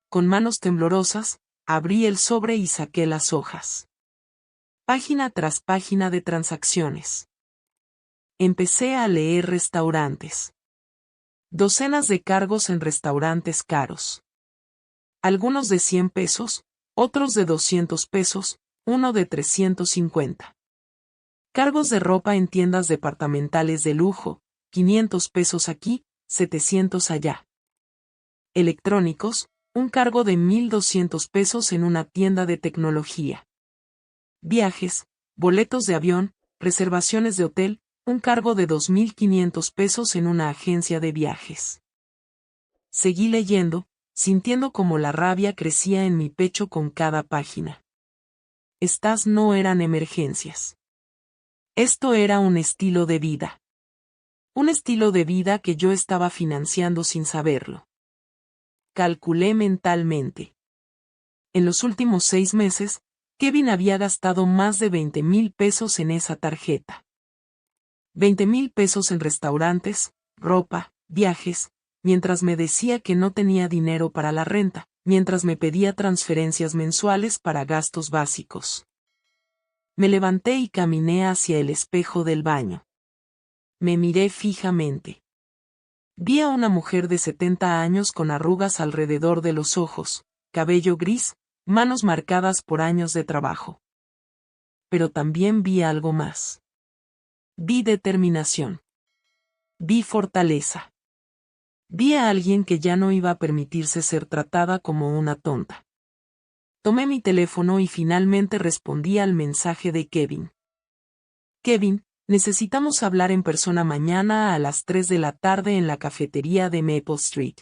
Con manos temblorosas, abrí el sobre y saqué las hojas. Página tras página de transacciones. Empecé a leer restaurantes. Docenas de cargos en restaurantes caros. Algunos de 100 pesos, otros de 200 pesos, uno de 350. Cargos de ropa en tiendas departamentales de lujo, 500 pesos aquí, 700 allá. Electrónicos, un cargo de 1,200 pesos en una tienda de tecnología. Viajes, boletos de avión, reservaciones de hotel, un cargo de 2,500 pesos en una agencia de viajes. Seguí leyendo, sintiendo como la rabia crecía en mi pecho con cada página. Estas no eran emergencias. Esto era un estilo de vida. Un estilo de vida que yo estaba financiando sin saberlo. Calculé mentalmente. En los últimos 6 meses, Kevin había gastado más de 20,000 pesos en esa tarjeta. 20,000 pesos en restaurantes, ropa, viajes, mientras me decía que no tenía dinero para la renta, mientras me pedía transferencias mensuales para gastos básicos. Me levanté y caminé hacia el espejo del baño. Me miré fijamente. Vi a una mujer de 70 años con arrugas alrededor de los ojos, cabello gris, manos marcadas por años de trabajo. Pero también vi algo más. Vi determinación. Vi fortaleza. Vi a alguien que ya no iba a permitirse ser tratada como una tonta. Tomé mi teléfono y finalmente respondí al mensaje de Kevin. Kevin, necesitamos hablar en persona mañana a las 3 de la tarde en la cafetería de Maple Street.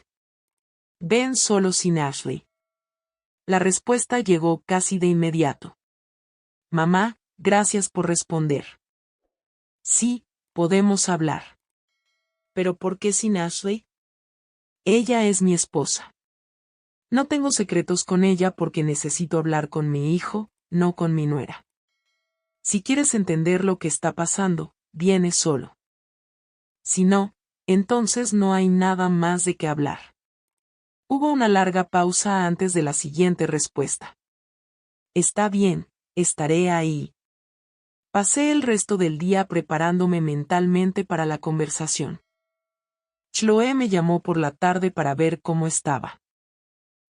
Ven solo sin Ashley. La respuesta llegó casi de inmediato. Mamá, gracias por responder. Sí, podemos hablar. ¿Pero por qué sin Ashley? Ella es mi esposa. No tengo secretos con ella porque necesito hablar con mi hijo, no con mi nuera. Si quieres entender lo que está pasando, viene solo. Si no, entonces no hay nada más de qué hablar. Hubo una larga pausa antes de la siguiente respuesta. Está bien, estaré ahí. Pasé el resto del día preparándome mentalmente para la conversación. Chloe me llamó por la tarde para ver cómo estaba.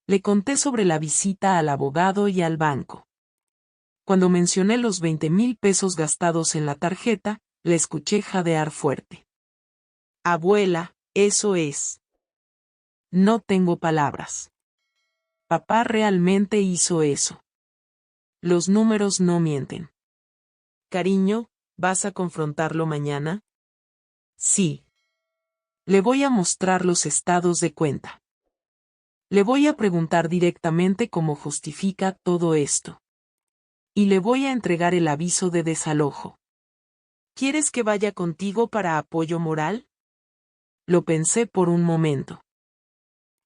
Le conté sobre la visita al abogado y al banco. Cuando mencioné los 20,000 pesos gastados en la tarjeta, le escuché jadear fuerte. Abuela, eso es. No tengo palabras. Papá realmente hizo eso. Los números no mienten. Cariño, ¿vas a confrontarlo mañana? Sí. Le voy a mostrar los estados de cuenta. Le voy a preguntar directamente cómo justifica todo esto. Y le voy a entregar el aviso de desalojo. ¿Quieres que vaya contigo para apoyo moral? Lo pensé por un momento.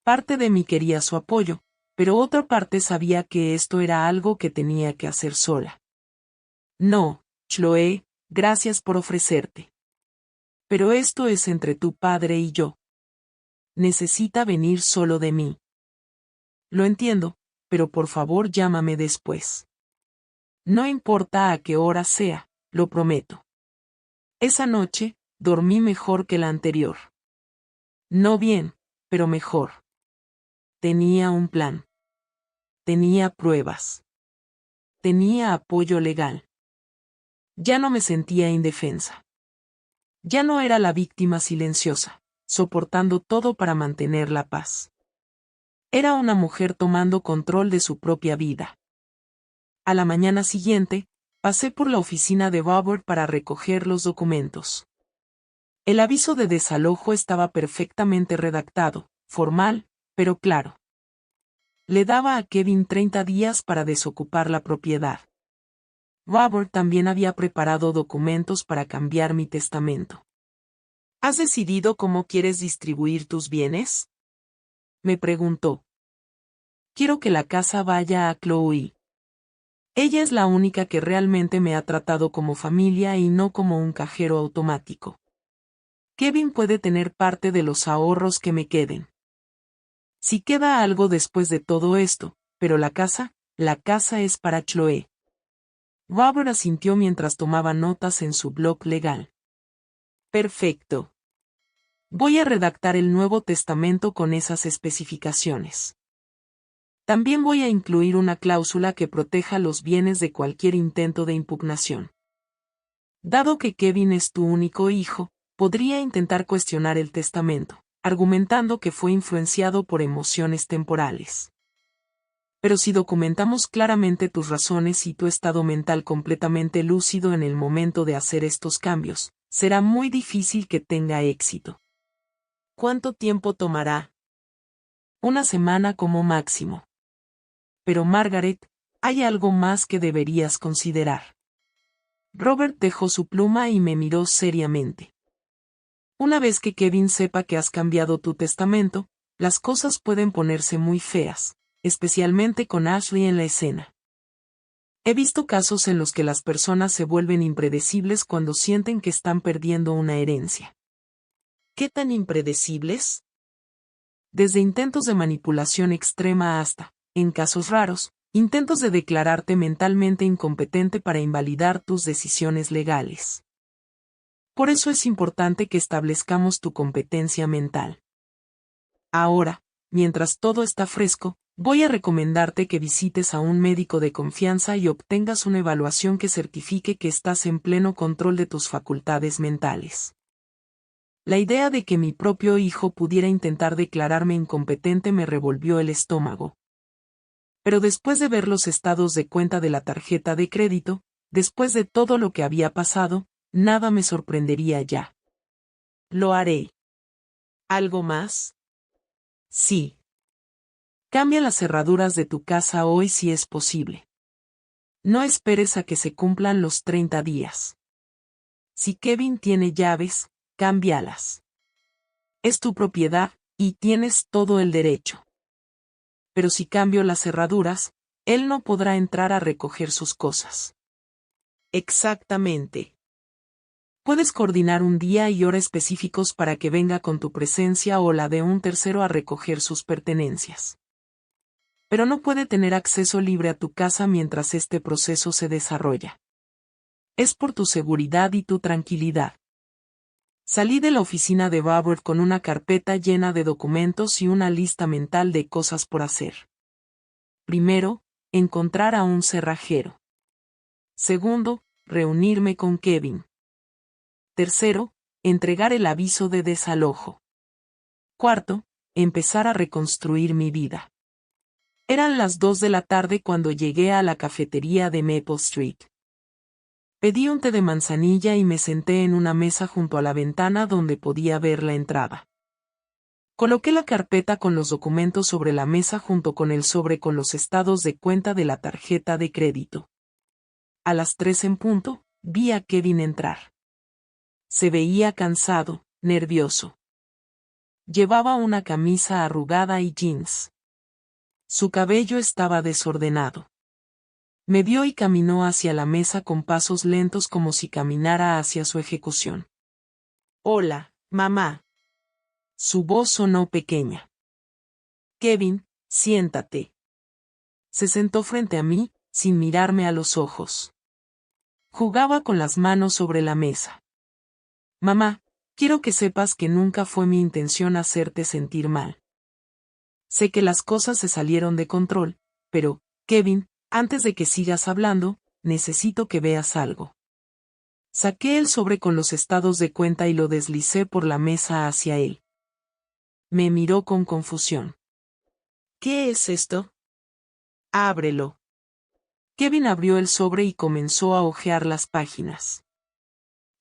Parte de mí quería su apoyo, pero otra parte sabía que esto era algo que tenía que hacer sola. No, Chloe, gracias por ofrecerte. Pero esto es entre tu padre y yo. Necesita venir solo de mí. Lo entiendo, pero por favor llámame después. No importa a qué hora sea, lo prometo. Esa noche, dormí mejor que la anterior. No bien, pero mejor. Tenía un plan. Tenía pruebas. Tenía apoyo legal. Ya no me sentía indefensa. Ya no era la víctima silenciosa, soportando todo para mantener la paz. Era una mujer tomando control de su propia vida. A la mañana siguiente, pasé por la oficina de Robert para recoger los documentos. El aviso de desalojo estaba perfectamente redactado, formal, pero claro. Le daba a Kevin 30 días para desocupar la propiedad. Robert también había preparado documentos para cambiar mi testamento. ¿Has decidido cómo quieres distribuir tus bienes? Me preguntó. Quiero que la casa vaya a Chloe. Ella es la única que realmente me ha tratado como familia y no como un cajero automático. Kevin puede tener parte de los ahorros que me queden. Si queda algo después de todo esto, pero la casa es para Chloe. Robert asintió mientras tomaba notas en su blog legal. Perfecto. Voy a redactar el Nuevo Testamento con esas especificaciones. También voy a incluir una cláusula que proteja los bienes de cualquier intento de impugnación. Dado que Kevin es tu único hijo, podría intentar cuestionar el testamento, argumentando que fue influenciado por emociones temporales. Pero si documentamos claramente tus razones y tu estado mental completamente lúcido en el momento de hacer estos cambios, será muy difícil que tenga éxito. ¿Cuánto tiempo tomará? Una semana como máximo. Pero Margaret, hay algo más que deberías considerar. Robert dejó su pluma y me miró seriamente. Una vez que Kevin sepa que has cambiado tu testamento, las cosas pueden ponerse muy feas, especialmente con Ashley en la escena. He visto casos en los que las personas se vuelven impredecibles cuando sienten que están perdiendo una herencia. ¿Qué tan impredecibles? Desde intentos de manipulación extrema hasta, en casos raros, intentos de declararte mentalmente incompetente para invalidar tus decisiones legales. Por eso es importante que establezcamos tu competencia mental. Ahora, mientras todo está fresco, voy a recomendarte que visites a un médico de confianza y obtengas una evaluación que certifique que estás en pleno control de tus facultades mentales. La idea de que mi propio hijo pudiera intentar declararme incompetente me revolvió el estómago. Pero después de ver los estados de cuenta de la tarjeta de crédito, después de todo lo que había pasado, nada me sorprendería ya. Lo haré. ¿Algo más? Sí. Cambia las cerraduras de tu casa hoy si es posible. No esperes a que se cumplan los 30 días. Si Kevin tiene llaves, cámbialas. Es tu propiedad, y tienes todo el derecho. Pero si cambio las cerraduras, él no podrá entrar a recoger sus cosas. Exactamente. Puedes coordinar un día y hora específicos para que venga con tu presencia o la de un tercero a recoger sus pertenencias. Pero no puede tener acceso libre a tu casa mientras este proceso se desarrolla. Es por tu seguridad y tu tranquilidad. Salí de la oficina de Robert con una carpeta llena de documentos y una lista mental de cosas por hacer. Primero, encontrar a un cerrajero. Segundo, reunirme con Kevin. Tercero, entregar el aviso de desalojo. Cuarto, empezar a reconstruir mi vida. Eran las 2 de la tarde cuando llegué a la cafetería de Maple Street. Pedí un té de manzanilla y me senté en una mesa junto a la ventana donde podía ver la entrada. Coloqué la carpeta con los documentos sobre la mesa junto con el sobre con los estados de cuenta de la tarjeta de crédito. A las 3 en punto, vi a Kevin entrar. Se veía cansado, nervioso. Llevaba una camisa arrugada y jeans. Su cabello estaba desordenado. Me vio y caminó hacia la mesa con pasos lentos como si caminara hacia su ejecución. Hola, mamá. Su voz sonó pequeña. Kevin, siéntate. Se sentó frente a mí, sin mirarme a los ojos. Jugaba con las manos sobre la mesa. Mamá, quiero que sepas que nunca fue mi intención hacerte sentir mal. Sé que las cosas se salieron de control, pero, Kevin, antes de que sigas hablando, necesito que veas algo. Saqué el sobre con los estados de cuenta y lo deslicé por la mesa hacia él. Me miró con confusión. ¿Qué es esto? Ábrelo. Kevin abrió el sobre y comenzó a hojear las páginas.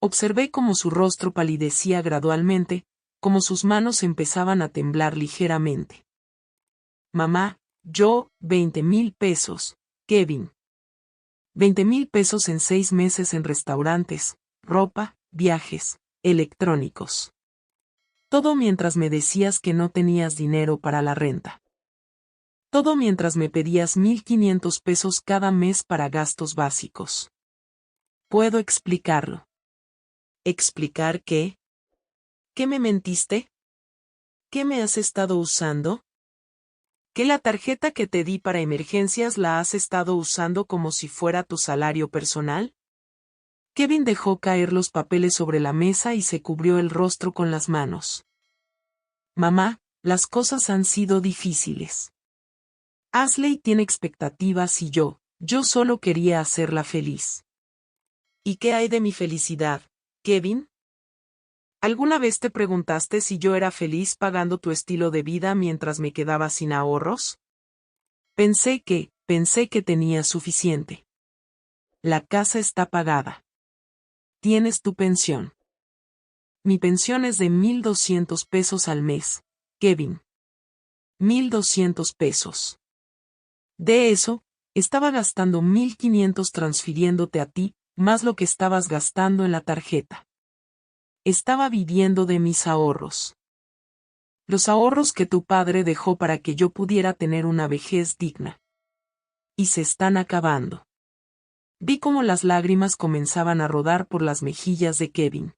Observé cómo su rostro palidecía gradualmente, cómo sus manos empezaban a temblar ligeramente. Mamá, 20,000 pesos, Kevin. 20,000 pesos en 6 meses en restaurantes, ropa, viajes, electrónicos. Todo mientras me decías que no tenías dinero para la renta. Todo mientras me pedías 1,500 pesos cada mes para gastos básicos. ¿Puedo explicarlo? ¿Explicar qué? ¿Qué me mentiste? ¿Qué me has estado usando? ¿Que la tarjeta que te di para emergencias la has estado usando como si fuera tu salario personal? Kevin dejó caer los papeles sobre la mesa y se cubrió el rostro con las manos. Mamá, las cosas han sido difíciles. Ashley tiene expectativas y yo solo quería hacerla feliz. ¿Y qué hay de mi felicidad, Kevin? ¿Alguna vez te preguntaste si yo era feliz pagando tu estilo de vida mientras me quedaba sin ahorros? Pensé que tenía suficiente. La casa está pagada. Tienes tu pensión. Mi pensión es de 1,200 pesos al mes, Kevin. 1,200 pesos. De eso, estaba gastando 1,500 transfiriéndote a ti, más lo que estabas gastando en la tarjeta. Estaba viviendo de mis ahorros. Los ahorros que tu padre dejó para que yo pudiera tener una vejez digna. Y se están acabando. Vi cómo las lágrimas comenzaban a rodar por las mejillas de Kevin.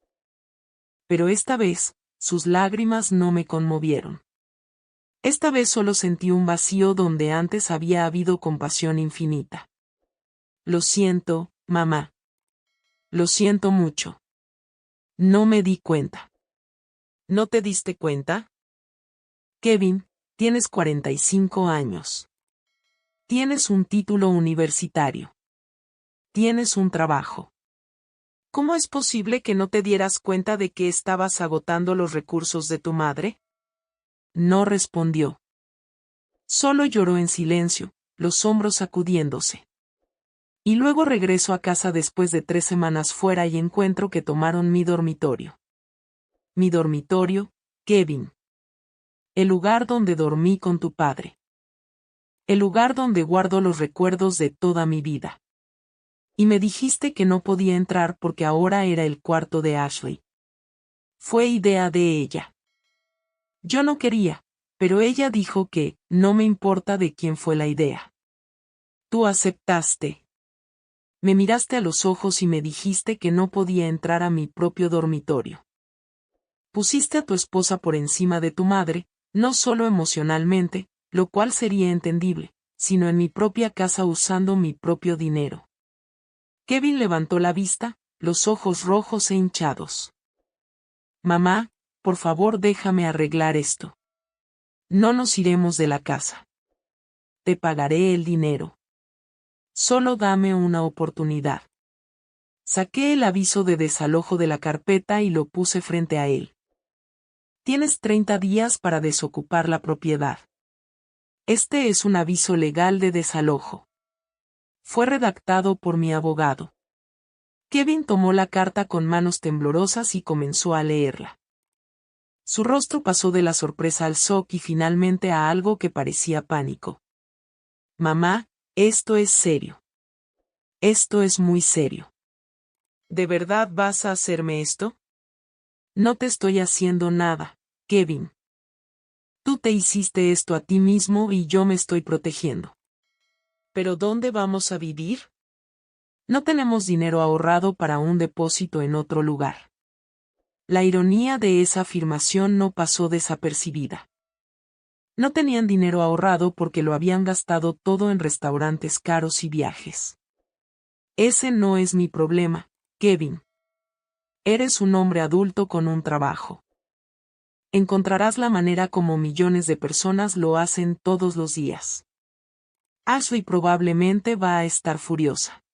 Pero esta vez, sus lágrimas no me conmovieron. Esta vez solo sentí un vacío donde antes había habido compasión infinita. Lo siento, mamá. Lo siento mucho. No me di cuenta. ¿No te diste cuenta? Kevin, tienes 45 años. Tienes un título universitario. Tienes un trabajo. ¿Cómo es posible que no te dieras cuenta de que estabas agotando los recursos de tu madre? No respondió. Solo lloró en silencio, los hombros sacudiéndose. Y luego regreso a casa después de 3 semanas fuera y encuentro que tomaron mi dormitorio. Mi dormitorio, Kevin. El lugar donde dormí con tu padre. El lugar donde guardo los recuerdos de toda mi vida. Y me dijiste que no podía entrar porque ahora era el cuarto de Ashley. Fue idea de ella. Yo no quería, pero ella dijo que, no me importa de quién fue la idea. Tú aceptaste. Me miraste a los ojos y me dijiste que no podía entrar a mi propio dormitorio. Pusiste a tu esposa por encima de tu madre, no solo emocionalmente, lo cual sería entendible, sino en mi propia casa usando mi propio dinero. Kevin levantó la vista, los ojos rojos e hinchados. Mamá, por favor déjame arreglar esto. No nos iremos de la casa. Te pagaré el dinero. Solo dame una oportunidad. Saqué el aviso de desalojo de la carpeta y lo puse frente a él. Tienes 30 días para desocupar la propiedad. Este es un aviso legal de desalojo. Fue redactado por mi abogado. Kevin tomó la carta con manos temblorosas y comenzó a leerla. Su rostro pasó de la sorpresa al shock y finalmente a algo que parecía pánico. Mamá, esto es serio. Esto es muy serio. ¿De verdad vas a hacerme esto? No te estoy haciendo nada, Kevin. Tú te hiciste esto a ti mismo y yo me estoy protegiendo. ¿Pero dónde vamos a vivir? No tenemos dinero ahorrado para un depósito en otro lugar. La ironía de esa afirmación no pasó desapercibida. No tenían dinero ahorrado porque lo habían gastado todo en restaurantes caros y viajes. Ese no es mi problema, Kevin. Eres un hombre adulto con un trabajo. Encontrarás la manera como millones de personas lo hacen todos los días. Ashley probablemente va a estar furiosa.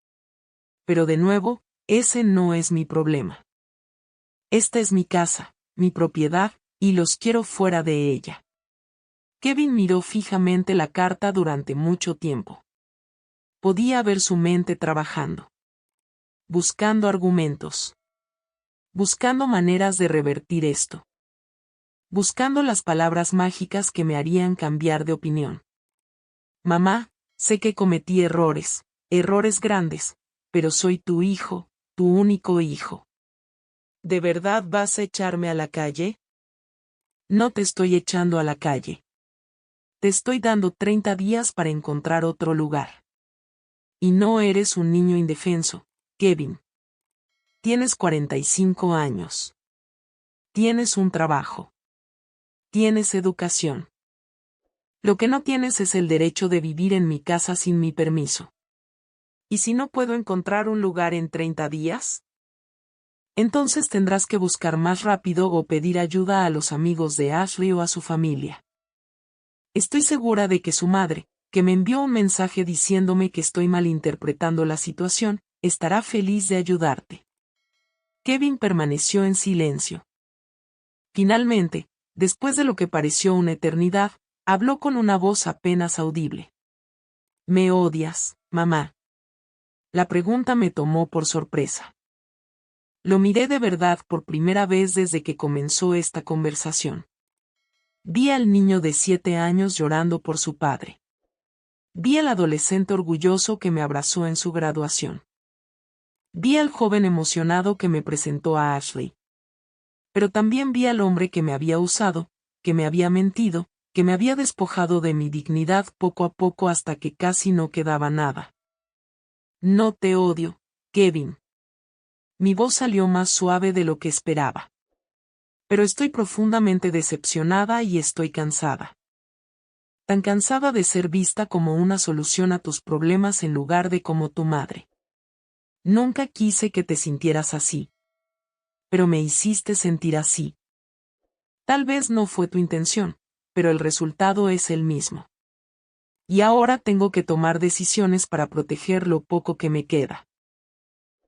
Pero de nuevo, ese no es mi problema. Esta es mi casa, mi propiedad, y los quiero fuera de ella. Kevin miró fijamente la carta durante mucho tiempo. Podía ver su mente trabajando. Buscando argumentos. Buscando maneras de revertir esto. Buscando las palabras mágicas que me harían cambiar de opinión. Mamá, sé que cometí errores grandes, pero soy tu hijo, tu único hijo. ¿De verdad vas a echarme a la calle? No te estoy echando a la calle. Te estoy dando 30 días para encontrar otro lugar. Y no eres un niño indefenso, Kevin. Tienes 45 años. Tienes un trabajo. Tienes educación. Lo que no tienes es el derecho de vivir en mi casa sin mi permiso. ¿Y si no puedo encontrar un lugar en 30 días? Entonces tendrás que buscar más rápido o pedir ayuda a los amigos de Ashley o a su familia. Estoy segura de que su madre, que me envió un mensaje diciéndome que estoy malinterpretando la situación, estará feliz de ayudarte. Kevin permaneció en silencio. Finalmente, después de lo que pareció una eternidad, habló con una voz apenas audible. ¿Me odias, mamá? La pregunta me tomó por sorpresa. Lo miré de verdad por primera vez desde que comenzó esta conversación. Vi al niño de 7 años llorando por su padre. Vi al adolescente orgulloso que me abrazó en su graduación. Vi al joven emocionado que me presentó a Ashley. Pero también vi al hombre que me había usado, que me había mentido, que me había despojado de mi dignidad poco a poco hasta que casi no quedaba nada. No te odio, Kevin. Mi voz salió más suave de lo que esperaba. Pero estoy profundamente decepcionada y estoy cansada. Tan cansada de ser vista como una solución a tus problemas en lugar de como tu madre. Nunca quise que te sintieras así. Pero me hiciste sentir así. Tal vez no fue tu intención, pero el resultado es el mismo. Y ahora tengo que tomar decisiones para proteger lo poco que me queda.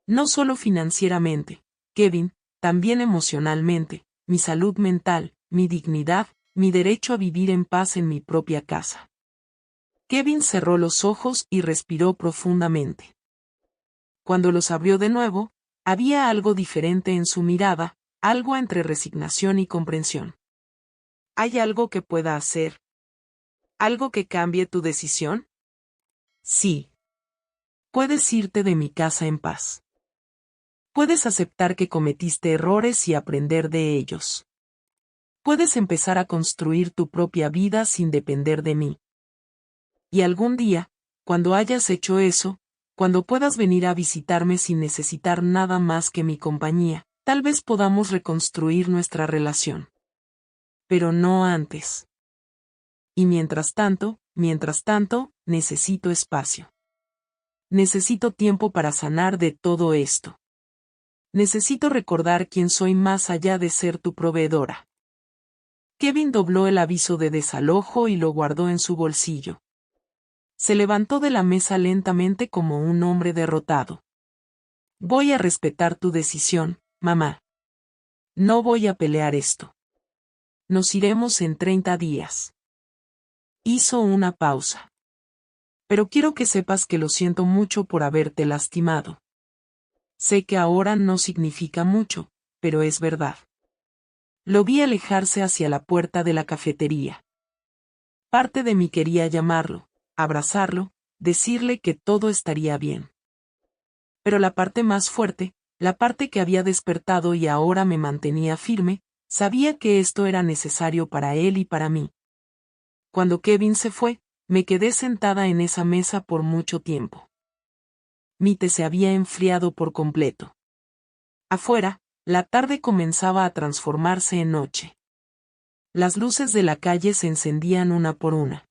No solo financieramente, Kevin, también emocionalmente, mi salud mental, mi dignidad, mi derecho a vivir en paz en mi propia casa. Kevin cerró los ojos y respiró profundamente. Cuando los abrió de nuevo, había algo diferente en su mirada, algo entre resignación y comprensión. ¿Hay algo que pueda hacer? ¿Algo que cambie tu decisión? Sí. Puedes irte de mi casa en paz. Puedes aceptar que cometiste errores y aprender de ellos. Puedes empezar a construir tu propia vida sin depender de mí. Y algún día, cuando hayas hecho eso, cuando puedas venir a visitarme sin necesitar nada más que mi compañía, tal vez podamos reconstruir nuestra relación. Pero no antes. Y mientras tanto, necesito espacio. Necesito tiempo para sanar de todo esto. Necesito recordar quién soy más allá de ser tu proveedora. Kevin dobló el aviso de desalojo y lo guardó en su bolsillo. Se levantó de la mesa lentamente como un hombre derrotado. Voy a respetar tu decisión, mamá. No voy a pelear esto. Nos iremos en 30 días. Hizo una pausa. Pero quiero que sepas que lo siento mucho por haberte lastimado. Sé que ahora no significa mucho, pero es verdad. Lo vi alejarse hacia la puerta de la cafetería. Parte de mí quería llamarlo, abrazarlo, decirle que todo estaría bien. Pero la parte más fuerte, la parte que había despertado y ahora me mantenía firme, sabía que esto era necesario para él y para mí. Cuando Kevin se fue, me quedé sentada en esa mesa por mucho tiempo. Mi té se había enfriado por completo. Afuera, la tarde comenzaba a transformarse en noche. Las luces de la calle se encendían una por una.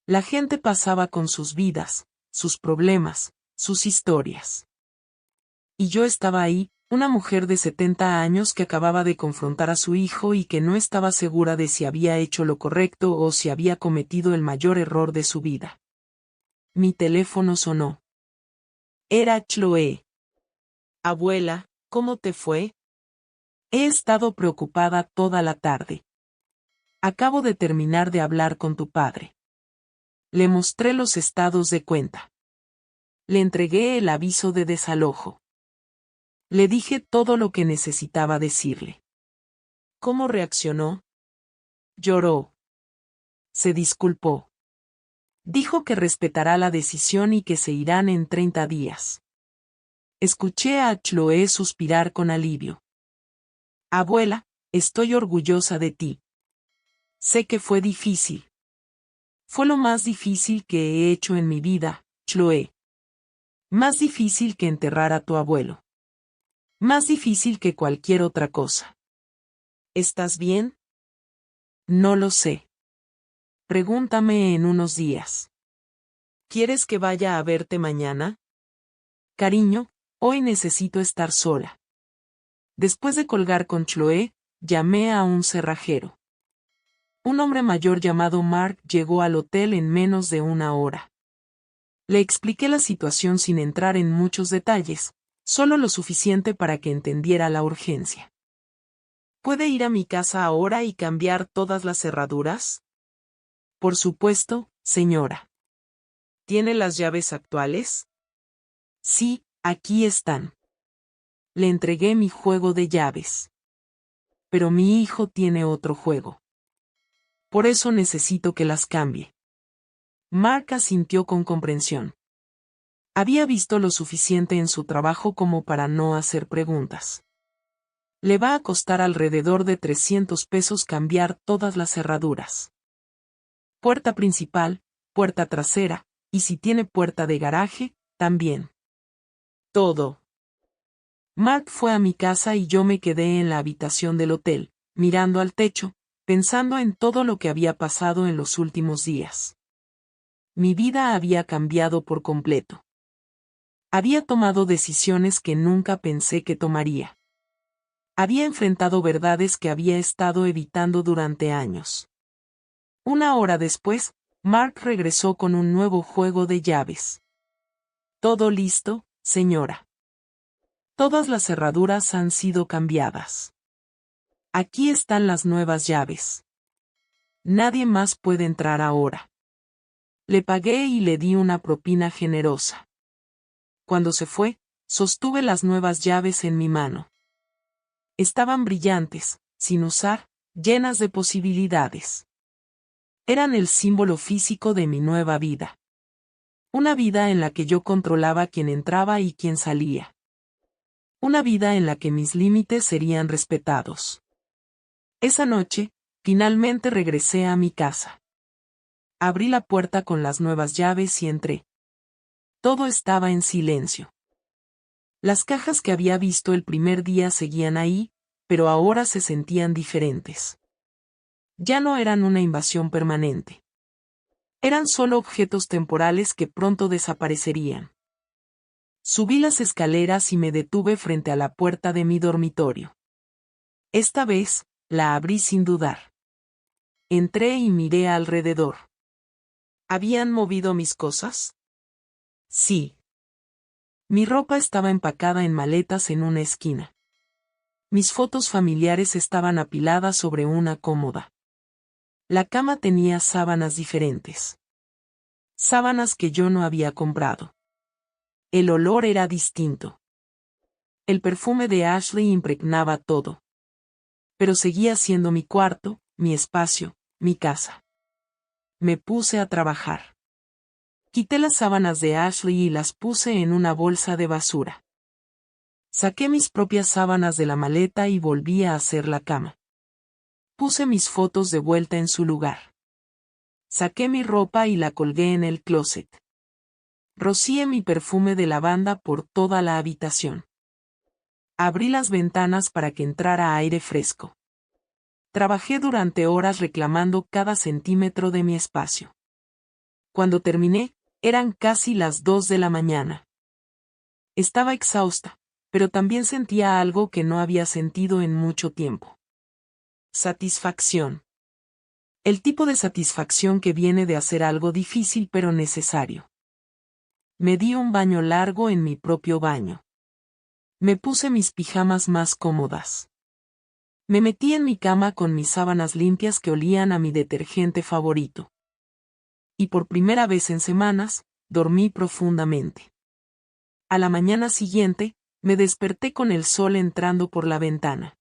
La gente pasaba con sus vidas, sus problemas, sus historias. Y yo estaba ahí, una mujer de 70 años que acababa de confrontar a su hijo y que no estaba segura de si había hecho lo correcto o si había cometido el mayor error de su vida. Mi teléfono sonó. Era Chloe. Abuela, ¿cómo te fue? He estado preocupada toda la tarde. Acabo de terminar de hablar con tu padre. Le mostré los estados de cuenta. Le entregué el aviso de desalojo. Le dije todo lo que necesitaba decirle. ¿Cómo reaccionó? Lloró. Se disculpó. Dijo que respetará la decisión y que se irán en 30 días. Escuché a Chloe suspirar con alivio. Abuela, estoy orgullosa de ti. Sé que fue difícil. Fue lo más difícil que he hecho en mi vida, Chloe. Más difícil que enterrar a tu abuelo. Más difícil que cualquier otra cosa. ¿Estás bien? No lo sé. Pregúntame en unos días. ¿Quieres que vaya a verte mañana? Cariño, hoy necesito estar sola. Después de colgar con Chloe, llamé a un cerrajero. Un hombre mayor llamado Mark llegó al hotel en menos de una hora. Le expliqué la situación sin entrar en muchos detalles, solo lo suficiente para que entendiera la urgencia. ¿Puede ir a mi casa ahora y cambiar todas las cerraduras? Por supuesto, señora. ¿Tiene las llaves actuales? Sí, aquí están. Le entregué mi juego de llaves. Pero mi hijo tiene otro juego. Por eso necesito que las cambie. Mark asintió con comprensión. Había visto lo suficiente en su trabajo como para no hacer preguntas. Le va a costar alrededor de 300 pesos cambiar todas las cerraduras. Puerta principal, puerta trasera, y si tiene puerta de garaje, también. Todo. Mark fue a mi casa y yo me quedé en la habitación del hotel, mirando al techo, pensando en todo lo que había pasado en los últimos días. Mi vida había cambiado por completo. Había tomado decisiones que nunca pensé que tomaría. Había enfrentado verdades que había estado evitando durante años. Una hora después, Mark regresó con un nuevo juego de llaves. ¿Todo listo, señora? Todas las cerraduras han sido cambiadas. Aquí están las nuevas llaves. Nadie más puede entrar ahora. Le pagué y le di una propina generosa. Cuando se fue, sostuve las nuevas llaves en mi mano. Estaban brillantes, sin usar, llenas de posibilidades. Eran el símbolo físico de mi nueva vida. Una vida en la que yo controlaba quién entraba y quién salía. Una vida en la que mis límites serían respetados. Esa noche, finalmente regresé a mi casa. Abrí la puerta con las nuevas llaves y entré. Todo estaba en silencio. Las cajas que había visto el primer día seguían ahí, pero ahora se sentían diferentes. Ya no eran una invasión permanente. Eran solo objetos temporales que pronto desaparecerían. Subí las escaleras y me detuve frente a la puerta de mi dormitorio. Esta vez, la abrí sin dudar. Entré y miré alrededor. ¿Habían movido mis cosas? Sí. Mi ropa estaba empacada en maletas en una esquina. Mis fotos familiares estaban apiladas sobre una cómoda. La cama tenía sábanas diferentes. Sábanas que yo no había comprado. El olor era distinto. El perfume de Ashley impregnaba todo. Pero seguía siendo mi cuarto, mi espacio, mi casa. Me puse a trabajar. Quité las sábanas de Ashley y las puse en una bolsa de basura. Saqué mis propias sábanas de la maleta y volví a hacer la cama. Puse mis fotos de vuelta en su lugar. Saqué mi ropa y la colgué en el closet. Rocié mi perfume de lavanda por toda la habitación. Abrí las ventanas para que entrara aire fresco. Trabajé durante horas reclamando cada centímetro de mi espacio. Cuando terminé, eran casi las 2 de la mañana. Estaba exhausta, pero también sentía algo que no había sentido en mucho tiempo. Satisfacción. El tipo de satisfacción que viene de hacer algo difícil pero necesario. Me di un baño largo en mi propio baño. Me puse mis pijamas más cómodas. Me metí en mi cama con mis sábanas limpias que olían a mi detergente favorito. Y por primera vez en semanas, dormí profundamente. A la mañana siguiente, me desperté con el sol entrando por la ventana.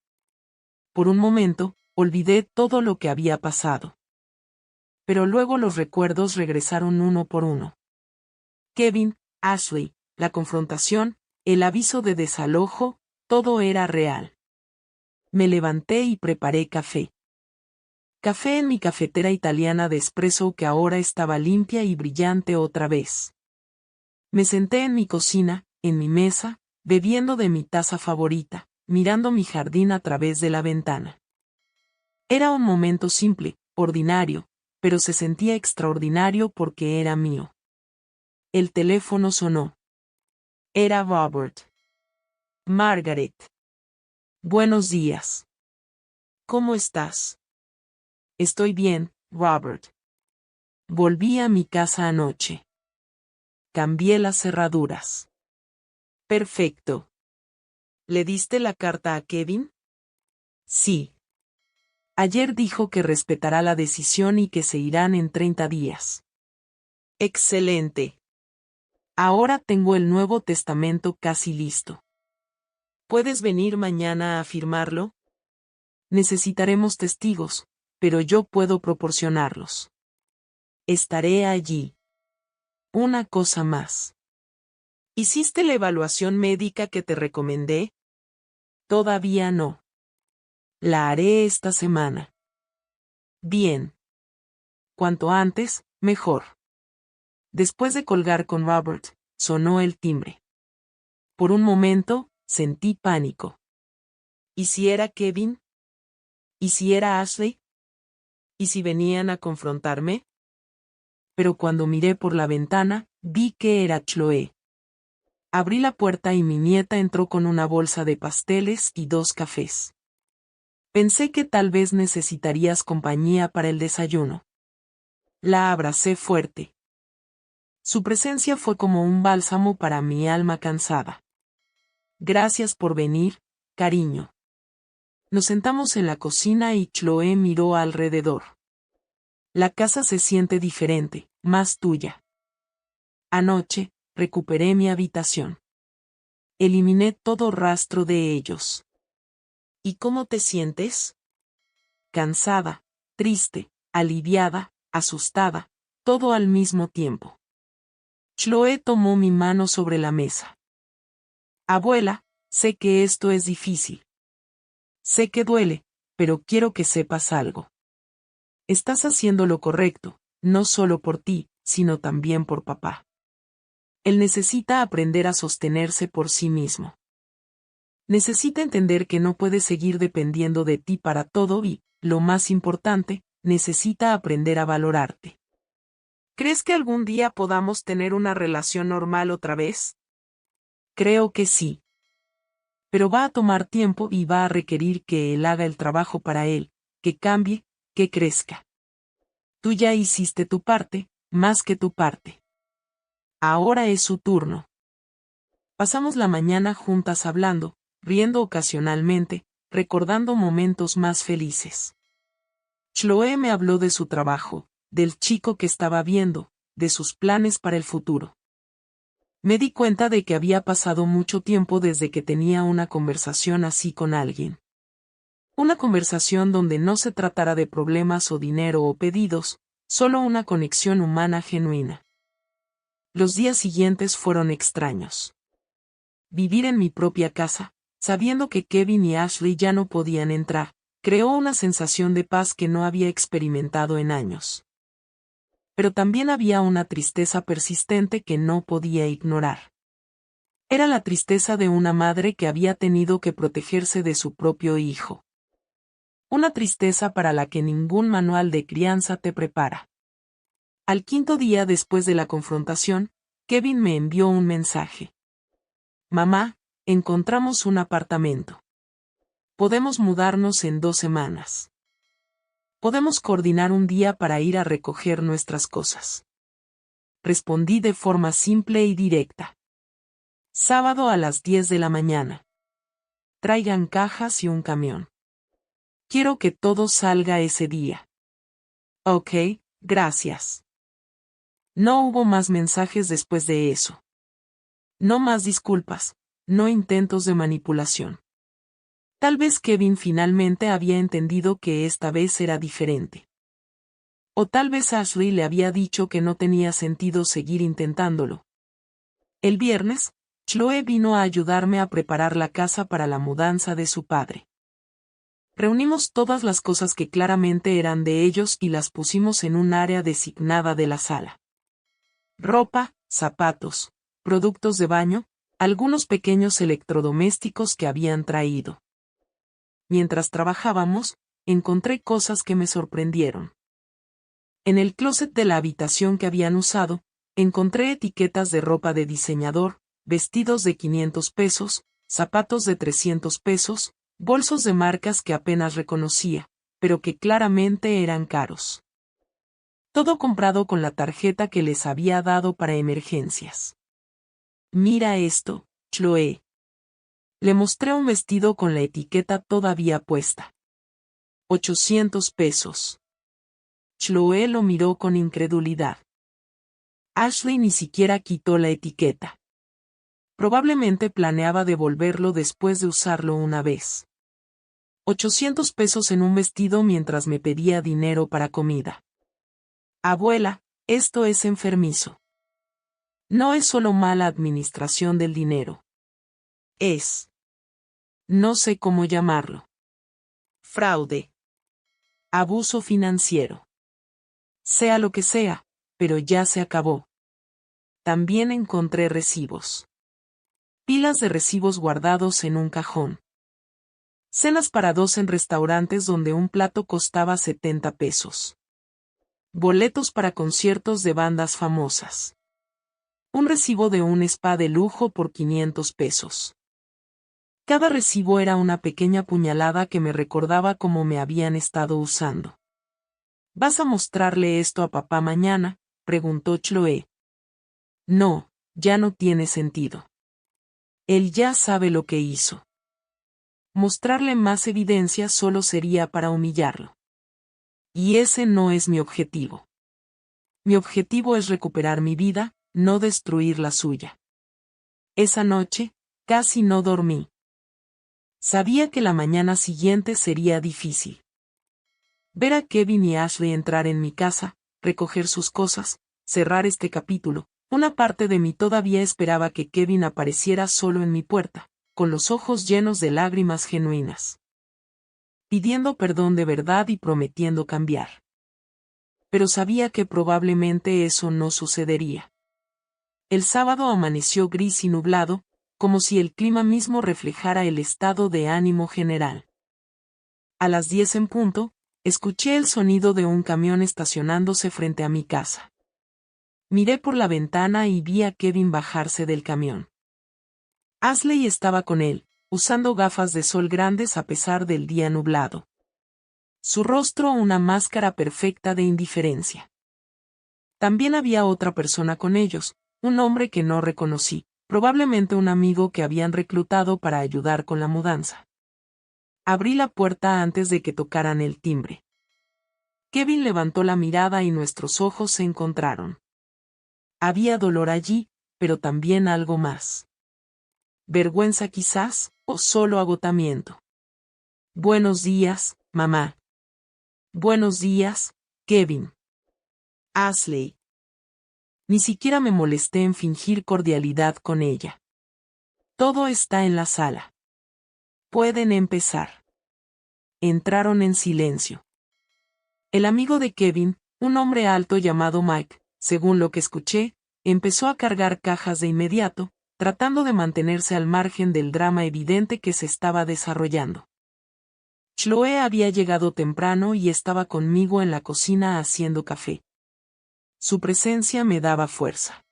Por un momento, olvidé todo lo que había pasado. Pero luego los recuerdos regresaron uno por uno. Kevin, Ashley, la confrontación, el aviso de desalojo, todo era real. Me levanté y preparé café. Café en mi cafetera italiana de espresso que ahora estaba limpia y brillante otra vez. Me senté en mi cocina, en mi mesa, bebiendo de mi taza favorita, mirando mi jardín a través de la ventana. Era un momento simple, ordinario, pero se sentía extraordinario porque era mío. El teléfono sonó. Era Robert. Margaret. Buenos días. ¿Cómo estás? Estoy bien, Robert. Volví a mi casa anoche. Cambié las cerraduras. Perfecto. ¿Le diste la carta a Kevin? Sí. Ayer dijo que respetará la decisión y que se irán en 30 días. Excelente. Ahora tengo el Nuevo Testamento casi listo. ¿Puedes venir mañana a firmarlo? Necesitaremos testigos, pero yo puedo proporcionarlos. Estaré allí. Una cosa más. ¿Hiciste la evaluación médica que te recomendé? Todavía no. La haré esta semana. Bien. Cuanto antes, mejor. Después de colgar con Robert, sonó el timbre. Por un momento, sentí pánico. ¿Y si era Kevin? ¿Y si era Ashley? ¿Y si venían a confrontarme? Pero cuando miré por la ventana, vi que era Chloe. Abrí la puerta y mi nieta entró con una bolsa de pasteles y 2 cafés. Pensé que tal vez necesitarías compañía para el desayuno. La abracé fuerte. Su presencia fue como un bálsamo para mi alma cansada. Gracias por venir, cariño. Nos sentamos en la cocina y Chloe miró alrededor. La casa se siente diferente, más tuya. Anoche, recuperé mi habitación. Eliminé todo rastro de ellos. ¿Y cómo te sientes? Cansada, triste, aliviada, asustada, todo al mismo tiempo. Chloe tomó mi mano sobre la mesa. Abuela, sé que esto es difícil. Sé que duele, pero quiero que sepas algo. Estás haciendo lo correcto, no solo por ti, sino también por papá. Él necesita aprender a sostenerse por sí mismo. Necesita entender que no puede seguir dependiendo de ti para todo y, lo más importante, necesita aprender a valorarte. ¿Crees que algún día podamos tener una relación normal otra vez? Creo que sí. Pero va a tomar tiempo y va a requerir que él haga el trabajo para él, que cambie, que crezca. Tú ya hiciste tu parte, más que tu parte. Ahora es su turno. Pasamos la mañana juntas hablando, riendo ocasionalmente, recordando momentos más felices. Chloe me habló de su trabajo, del chico que estaba viendo, de sus planes para el futuro. Me di cuenta de que había pasado mucho tiempo desde que tenía una conversación así con alguien. Una conversación donde no se tratara de problemas o dinero o pedidos, solo una conexión humana genuina. Los días siguientes fueron extraños. Vivir en mi propia casa, sabiendo que Kevin y Ashley ya no podían entrar, creó una sensación de paz que no había experimentado en años. Pero también había una tristeza persistente que no podía ignorar. Era la tristeza de una madre que había tenido que protegerse de su propio hijo. Una tristeza para la que ningún manual de crianza te prepara. Al quinto día después de la confrontación, Kevin me envió un mensaje. Mamá, encontramos un apartamento. Podemos mudarnos en 2 semanas. Podemos coordinar un día para ir a recoger nuestras cosas. Respondí de forma simple y directa. Sábado a las 10 de la mañana. Traigan cajas y un camión. Quiero que todo salga ese día. Ok, gracias. No hubo más mensajes después de eso. No más disculpas, no intentos de manipulación. Tal vez Kevin finalmente había entendido que esta vez era diferente. O tal vez Ashley le había dicho que no tenía sentido seguir intentándolo. El viernes, Chloe vino a ayudarme a preparar la casa para la mudanza de su padre. Reunimos todas las cosas que claramente eran de ellos y las pusimos en un área designada de la sala. Ropa, zapatos, productos de baño, algunos pequeños electrodomésticos que habían traído. Mientras trabajábamos, encontré cosas que me sorprendieron. En el closet de la habitación que habían usado, encontré etiquetas de ropa de diseñador, vestidos de 500 pesos, zapatos de 300 pesos, bolsos de marcas que apenas reconocía, pero que claramente eran caros. Todo comprado con la tarjeta que les había dado para emergencias. Mira esto, Chloe. Le mostré un vestido con la etiqueta todavía puesta. 800 pesos. Chloe lo miró con incredulidad. Ashley ni siquiera quitó la etiqueta. Probablemente planeaba devolverlo después de usarlo una vez. 800 pesos en un vestido mientras me pedía dinero para comida. Abuela, esto es enfermizo. No es solo mala administración del dinero. Es. No sé cómo llamarlo. Fraude. Abuso financiero. Sea lo que sea, pero ya se acabó. También encontré recibos. Pilas de recibos guardados en un cajón. Cenas para 2 en restaurantes donde un plato costaba 70 pesos. Boletos para conciertos de bandas famosas. Un recibo de un spa de lujo por 500 pesos. Cada recibo era una pequeña puñalada que me recordaba cómo me habían estado usando. ¿Vas a mostrarle esto a papá mañana?, preguntó Chloe. No, ya no tiene sentido. Él ya sabe lo que hizo. Mostrarle más evidencia solo sería para humillarlo. Y ese no es mi objetivo. Mi objetivo es recuperar mi vida, no destruir la suya. Esa noche, casi no dormí. Sabía que la mañana siguiente sería difícil. Ver a Kevin y Ashley entrar en mi casa, recoger sus cosas, cerrar este capítulo. Una parte de mí todavía esperaba que Kevin apareciera solo en mi puerta, con los ojos llenos de lágrimas genuinas. Pidiendo perdón de verdad y prometiendo cambiar. Pero sabía que probablemente eso no sucedería. El sábado amaneció gris y nublado, como si el clima mismo reflejara el estado de ánimo general. A las 10 en punto, escuché el sonido de un camión estacionándose frente a mi casa. Miré por la ventana y vi a Kevin bajarse del camión. Ashley estaba con él, usando gafas de sol grandes a pesar del día nublado. Su rostro una máscara perfecta de indiferencia. También había otra persona con ellos, un hombre que no reconocí, probablemente un amigo que habían reclutado para ayudar con la mudanza. Abrí la puerta antes de que tocaran el timbre. Kevin levantó la mirada y nuestros ojos se encontraron. Había dolor allí, pero también algo más. Vergüenza quizás, o solo agotamiento. Buenos días, mamá. Buenos días, Kevin. Ashley. Ni siquiera me molesté en fingir cordialidad con ella. Todo está en la sala. Pueden empezar. Entraron en silencio. El amigo de Kevin, un hombre alto llamado Mike, según lo que escuché, empezó a cargar cajas de inmediato, tratando de mantenerse al margen del drama evidente que se estaba desarrollando. Chloe había llegado temprano y estaba conmigo en la cocina haciendo café. Su presencia me daba fuerza.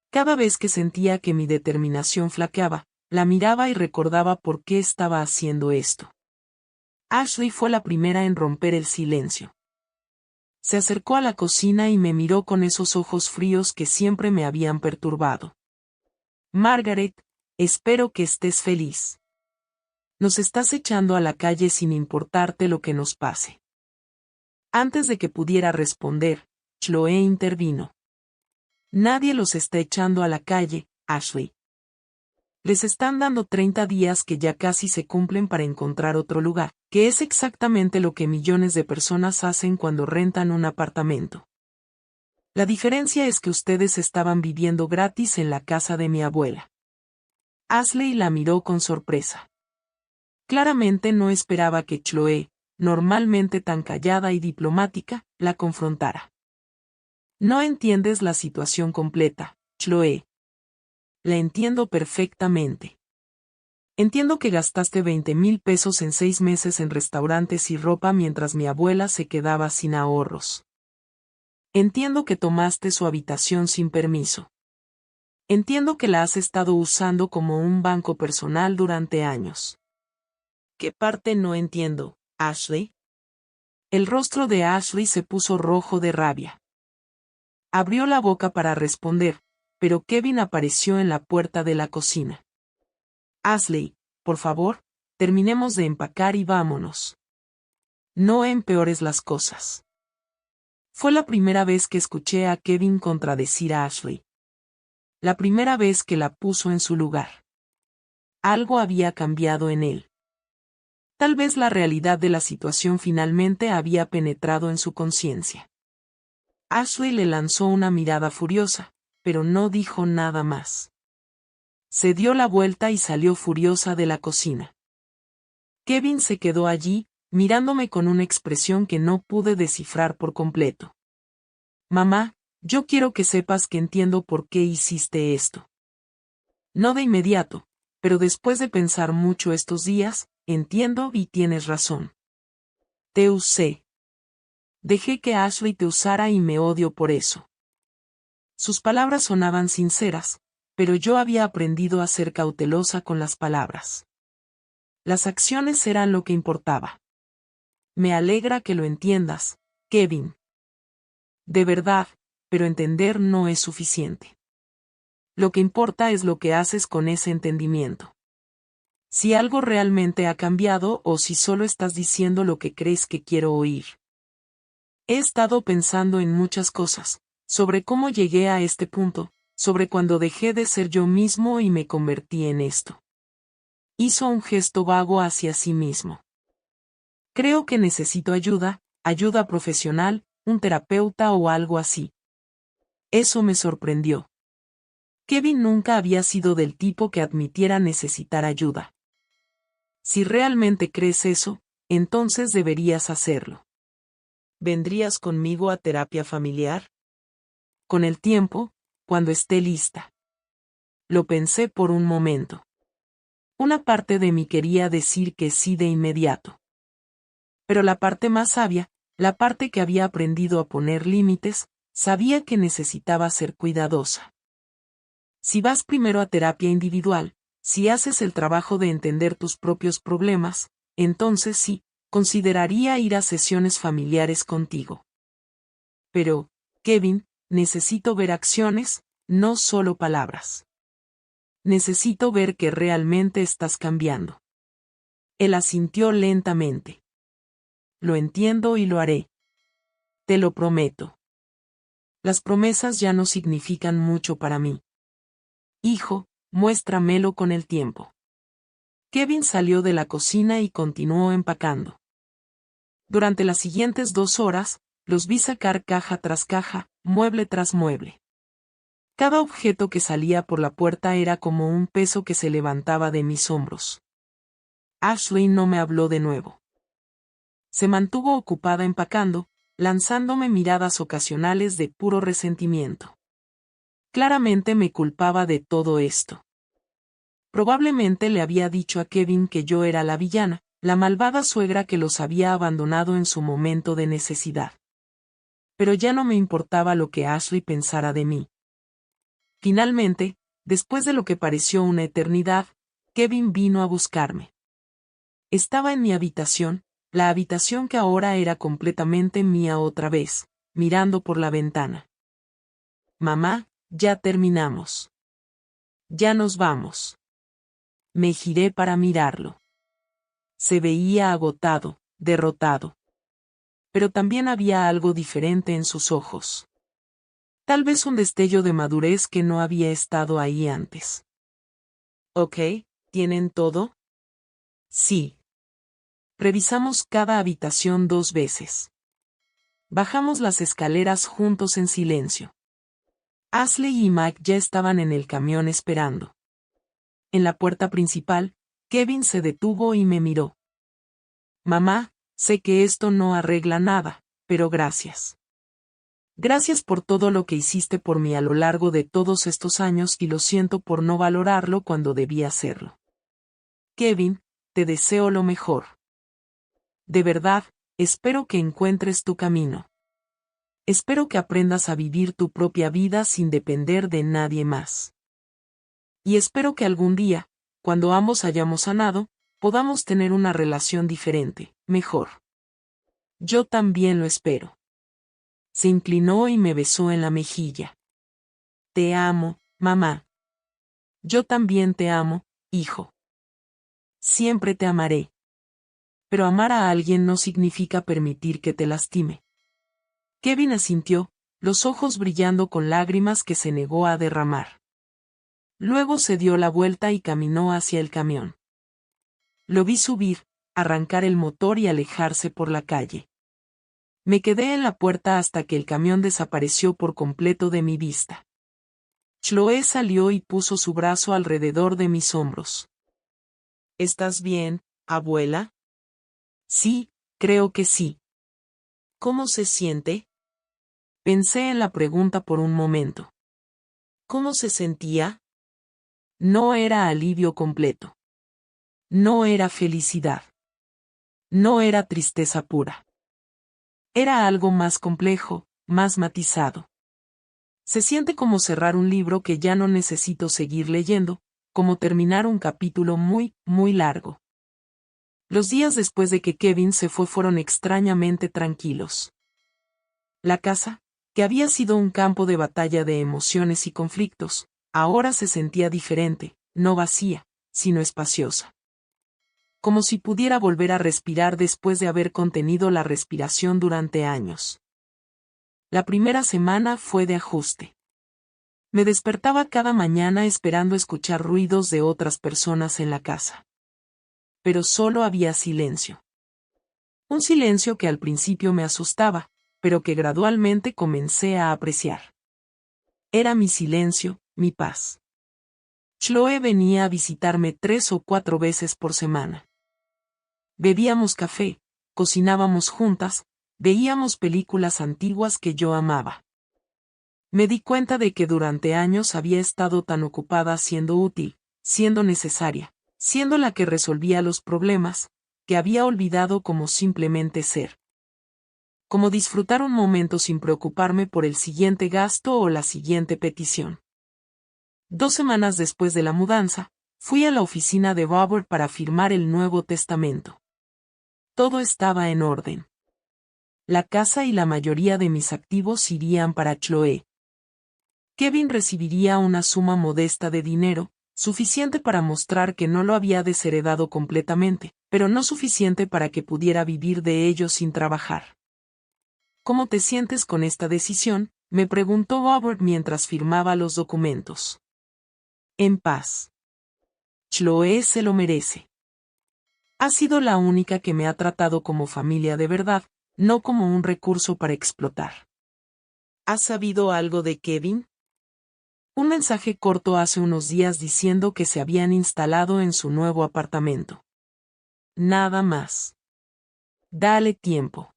Cada vez que sentía que mi determinación flaqueaba, la miraba y recordaba por qué estaba haciendo esto. Ashley fue la primera en romper el silencio. Se acercó a la cocina y me miró con esos ojos fríos que siempre me habían perturbado. Margaret, espero que estés feliz. Nos estás echando a la calle sin importarte lo que nos pase. Antes de que pudiera responder, Chloe intervino. Nadie los está echando a la calle, Ashley. Les están dando 30 días que ya casi se cumplen para encontrar otro lugar, que es exactamente lo que millones de personas hacen cuando rentan un apartamento. La diferencia es que ustedes estaban viviendo gratis en la casa de mi abuela. Ashley la miró con sorpresa. Claramente no esperaba que Chloe, normalmente tan callada y diplomática, la confrontara. No entiendes la situación completa, Chloe. La entiendo perfectamente. Entiendo que gastaste 20,000 pesos en 6 meses en restaurantes y ropa mientras mi abuela se quedaba sin ahorros. Entiendo que tomaste su habitación sin permiso. Entiendo que la has estado usando como un banco personal durante años. ¿Qué parte no entiendo, Ashley? El rostro de Ashley se puso rojo de rabia. Abrió la boca para responder, pero Kevin apareció en la puerta de la cocina. Ashley, por favor, terminemos de empacar y vámonos. No empeores las cosas. Fue la primera vez que escuché a Kevin contradecir a Ashley. La primera vez que la puso en su lugar. Algo había cambiado en él. Tal vez la realidad de la situación finalmente había penetrado en su conciencia. Ashley le lanzó una mirada furiosa, pero no dijo nada más. Se dio la vuelta y salió furiosa de la cocina. Kevin se quedó allí, mirándome con una expresión que no pude descifrar por completo. Mamá, yo quiero que sepas que entiendo por qué hiciste esto. No de inmediato, pero después de pensar mucho estos días, entiendo y tienes razón. Te usé. Dejé que Ashley te usara y me odio por eso. Sus palabras sonaban sinceras, pero yo había aprendido a ser cautelosa con las palabras. Las acciones eran lo que importaba. Me alegra que lo entiendas, Kevin. De verdad, pero entender no es suficiente. Lo que importa es lo que haces con ese entendimiento. Si algo realmente ha cambiado o si solo estás diciendo lo que crees que quiero oír. He estado pensando en muchas cosas, sobre cómo llegué a este punto, sobre cuando dejé de ser yo mismo y me convertí en esto. Hizo un gesto vago hacia sí mismo. Creo que necesito ayuda, ayuda profesional, un terapeuta o algo así. Eso me sorprendió. Kevin nunca había sido del tipo que admitiera necesitar ayuda. Si realmente crees eso, entonces deberías hacerlo. ¿Vendrías conmigo a terapia familiar? Con el tiempo, cuando esté lista. Lo pensé por un momento. Una parte de mí quería decir que sí de inmediato. Pero la parte más sabia, la parte que había aprendido a poner límites, sabía que necesitaba ser cuidadosa. Si vas primero a terapia individual, si haces el trabajo de entender tus propios problemas, entonces sí, consideraría ir a sesiones familiares contigo. Pero, Kevin, necesito ver acciones, no solo palabras. Necesito ver que realmente estás cambiando. Él asintió lentamente. Lo entiendo y lo haré. Te lo prometo. Las promesas ya no significan mucho para mí. Hijo, muéstramelo con el tiempo. Kevin salió de la cocina y continuó empacando. Durante las siguientes 2 horas, los vi sacar caja tras caja, mueble tras mueble. Cada objeto que salía por la puerta era como un peso que se levantaba de mis hombros. Ashley no me habló de nuevo. Se mantuvo ocupada empacando, lanzándome miradas ocasionales de puro resentimiento. Claramente me culpaba de todo esto. Probablemente le había dicho a Kevin que yo era la villana, la malvada suegra que los había abandonado en su momento de necesidad. Pero ya no me importaba lo que Ashley pensara de mí. Finalmente, después de lo que pareció una eternidad, Kevin vino a buscarme. Estaba en mi habitación, la habitación que ahora era completamente mía otra vez, mirando por la ventana. Mamá, ya terminamos. Ya nos vamos. Me giré para mirarlo. Se veía agotado, derrotado. Pero también había algo diferente en sus ojos. Tal vez un destello de madurez que no había estado ahí antes. ¿Ok? ¿Tienen todo? Sí. Revisamos cada habitación 2 veces. Bajamos las escaleras juntos en silencio. Ashley y Mike ya estaban en el camión esperando. En la puerta principal, Kevin se detuvo y me miró. Mamá, sé que esto no arregla nada, pero gracias. Gracias por todo lo que hiciste por mí a lo largo de todos estos años y lo siento por no valorarlo cuando debía hacerlo. Kevin, te deseo lo mejor. De verdad, espero que encuentres tu camino. Espero que aprendas a vivir tu propia vida sin depender de nadie más. Y espero que algún día, cuando ambos hayamos sanado, podamos tener una relación diferente, mejor. Yo también lo espero. Se inclinó y me besó en la mejilla. Te amo, mamá. Yo también te amo, hijo. Siempre te amaré. Pero amar a alguien no significa permitir que te lastime. Kevin asintió, los ojos brillando con lágrimas que se negó a derramar. Luego se dio la vuelta y caminó hacia el camión. Lo vi subir, arrancar el motor y alejarse por la calle. Me quedé en la puerta hasta que el camión desapareció por completo de mi vista. Chloe salió y puso su brazo alrededor de mis hombros. ¿Estás bien, abuela? Sí, creo que sí. ¿Cómo se siente? Pensé en la pregunta por un momento. ¿Cómo se sentía? No era alivio completo. No era felicidad. No era tristeza pura. Era algo más complejo, más matizado. Se siente como cerrar un libro que ya no necesito seguir leyendo, como terminar un capítulo muy, muy largo. Los días después de que Kevin se fue fueron extrañamente tranquilos. La casa, que había sido un campo de batalla de emociones y conflictos, ahora se sentía diferente, no vacía, sino espaciosa. Como si pudiera volver a respirar después de haber contenido la respiración durante años. La primera semana fue de ajuste. Me despertaba cada mañana esperando escuchar ruidos de otras personas en la casa. Pero solo había silencio. Un silencio que al principio me asustaba, pero que gradualmente comencé a apreciar. Era mi silencio, mi paz. Chloe venía a visitarme 3 o 4 veces por semana. Bebíamos café, cocinábamos juntas, veíamos películas antiguas que yo amaba. Me di cuenta de que durante años había estado tan ocupada siendo útil, siendo necesaria, siendo la que resolvía los problemas, que había olvidado cómo simplemente ser. Como disfrutar un momento sin preocuparme por el siguiente gasto o la siguiente petición. 2 semanas después de la mudanza, fui a la oficina de Robert para firmar el Nuevo Testamento. Todo estaba en orden. La casa y la mayoría de mis activos irían para Chloe. Kevin recibiría una suma modesta de dinero, suficiente para mostrar que no lo había desheredado completamente, pero no suficiente para que pudiera vivir de ello sin trabajar. ¿Cómo te sientes con esta decisión?, me preguntó Robert mientras firmaba los documentos. En paz. Chloe se lo merece. Ha sido la única que me ha tratado como familia de verdad, no como un recurso para explotar. ¿Has sabido algo de Kevin? Un mensaje corto hace unos días diciendo que se habían instalado en su nuevo apartamento. Nada más. Dale tiempo.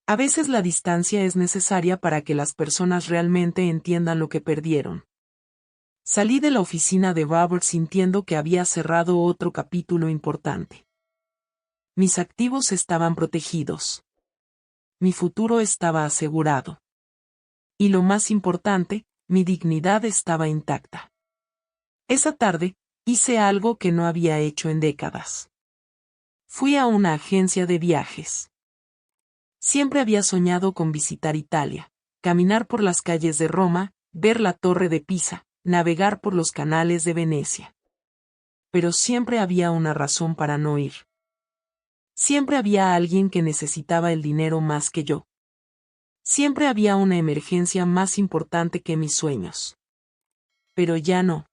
A veces la distancia es necesaria para que las personas realmente entiendan lo que perdieron. Salí de la oficina de Robert sintiendo que había cerrado otro capítulo importante. Mis activos estaban protegidos. Mi futuro estaba asegurado. Y lo más importante, mi dignidad estaba intacta. Esa tarde, hice algo que no había hecho en décadas. Fui a una agencia de viajes. Siempre había soñado con visitar Italia, caminar por las calles de Roma, ver la Torre de Pisa, navegar por los canales de Venecia. Pero siempre había una razón para no ir. Siempre había alguien que necesitaba el dinero más que yo. Siempre había una emergencia más importante que mis sueños. Pero ya no.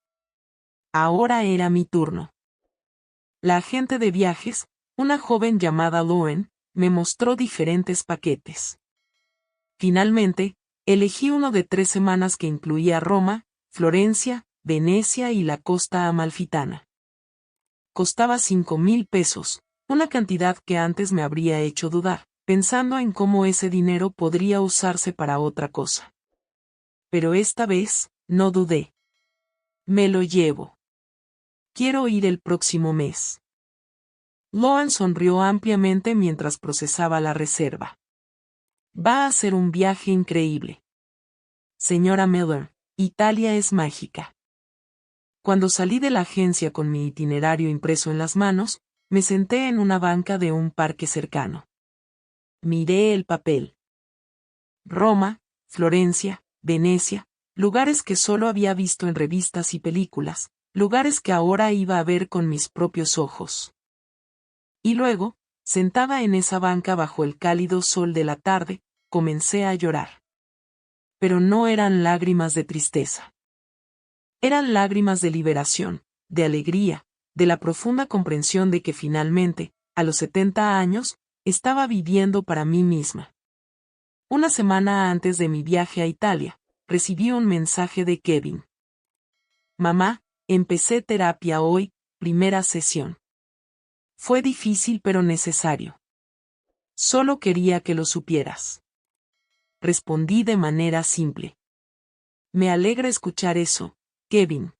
Ahora era mi turno. La agente de viajes, una joven llamada Loen, me mostró diferentes paquetes. Finalmente, elegí uno de 3 semanas que incluía Roma, Florencia, Venecia y la costa amalfitana. Costaba 5,000 pesos, una cantidad que antes me habría hecho dudar, pensando en cómo ese dinero podría usarse para otra cosa. Pero esta vez, no dudé. Me lo llevo. Quiero ir el próximo mes. Loan sonrió ampliamente mientras procesaba la reserva. Va a ser un viaje increíble. Señora Miller, Italia es mágica. Cuando salí de la agencia con mi itinerario impreso en las manos, me senté en una banca de un parque cercano. Miré el papel. Roma, Florencia, Venecia, lugares que solo había visto en revistas y películas, lugares que ahora iba a ver con mis propios ojos. Y luego, sentada en esa banca bajo el cálido sol de la tarde, comencé a llorar. Pero no eran lágrimas de tristeza. Eran lágrimas de liberación, de alegría, de la profunda comprensión de que finalmente, a los 70 años, estaba viviendo para mí misma. Una semana antes de mi viaje a Italia, recibí un mensaje de Kevin. Mamá, empecé terapia hoy, primera sesión. Fue difícil pero necesario. Solo quería que lo supieras. Respondí de manera simple. Me alegra escuchar eso, Kevin.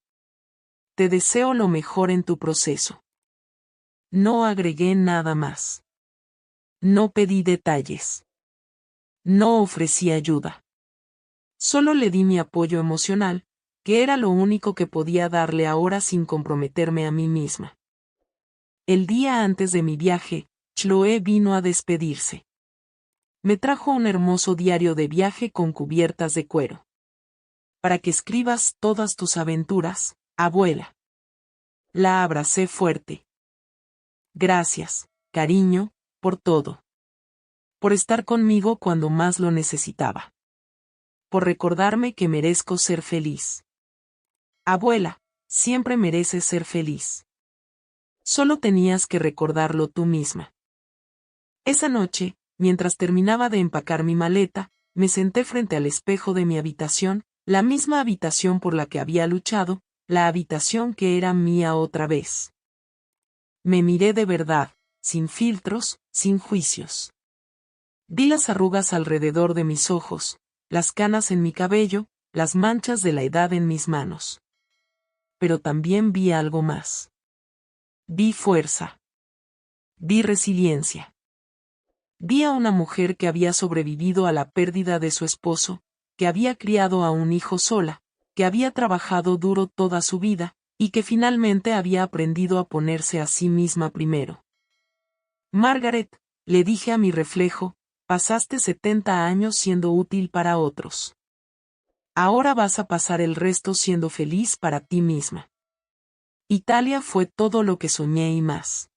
Te deseo lo mejor en tu proceso. No agregué nada más. No pedí detalles. No ofrecí ayuda. Solo le di mi apoyo emocional, que era lo único que podía darle ahora sin comprometerme a mí misma. El día antes de mi viaje, Chloe vino a despedirse. Me trajo un hermoso diario de viaje con cubiertas de cuero. Para que escribas todas tus aventuras, abuela. La abracé fuerte. Gracias, cariño, por todo. Por estar conmigo cuando más lo necesitaba. Por recordarme que merezco ser feliz. Abuela, siempre mereces ser feliz. Solo tenías que recordarlo tú misma. Esa noche, mientras terminaba de empacar mi maleta, me senté frente al espejo de mi habitación, la misma habitación por la que había luchado, la habitación que era mía otra vez. Me miré de verdad, sin filtros, sin juicios. Vi las arrugas alrededor de mis ojos, las canas en mi cabello, las manchas de la edad en mis manos. Pero también vi algo más. Vi fuerza. Vi resiliencia. Vi a una mujer que había sobrevivido a la pérdida de su esposo, que había criado a un hijo sola, que había trabajado duro toda su vida, y que finalmente había aprendido a ponerse a sí misma primero. Margaret, le dije a mi reflejo, pasaste 70 años siendo útil para otros. Ahora vas a pasar el resto siendo feliz para ti misma. Italia fue todo lo que soñé y más.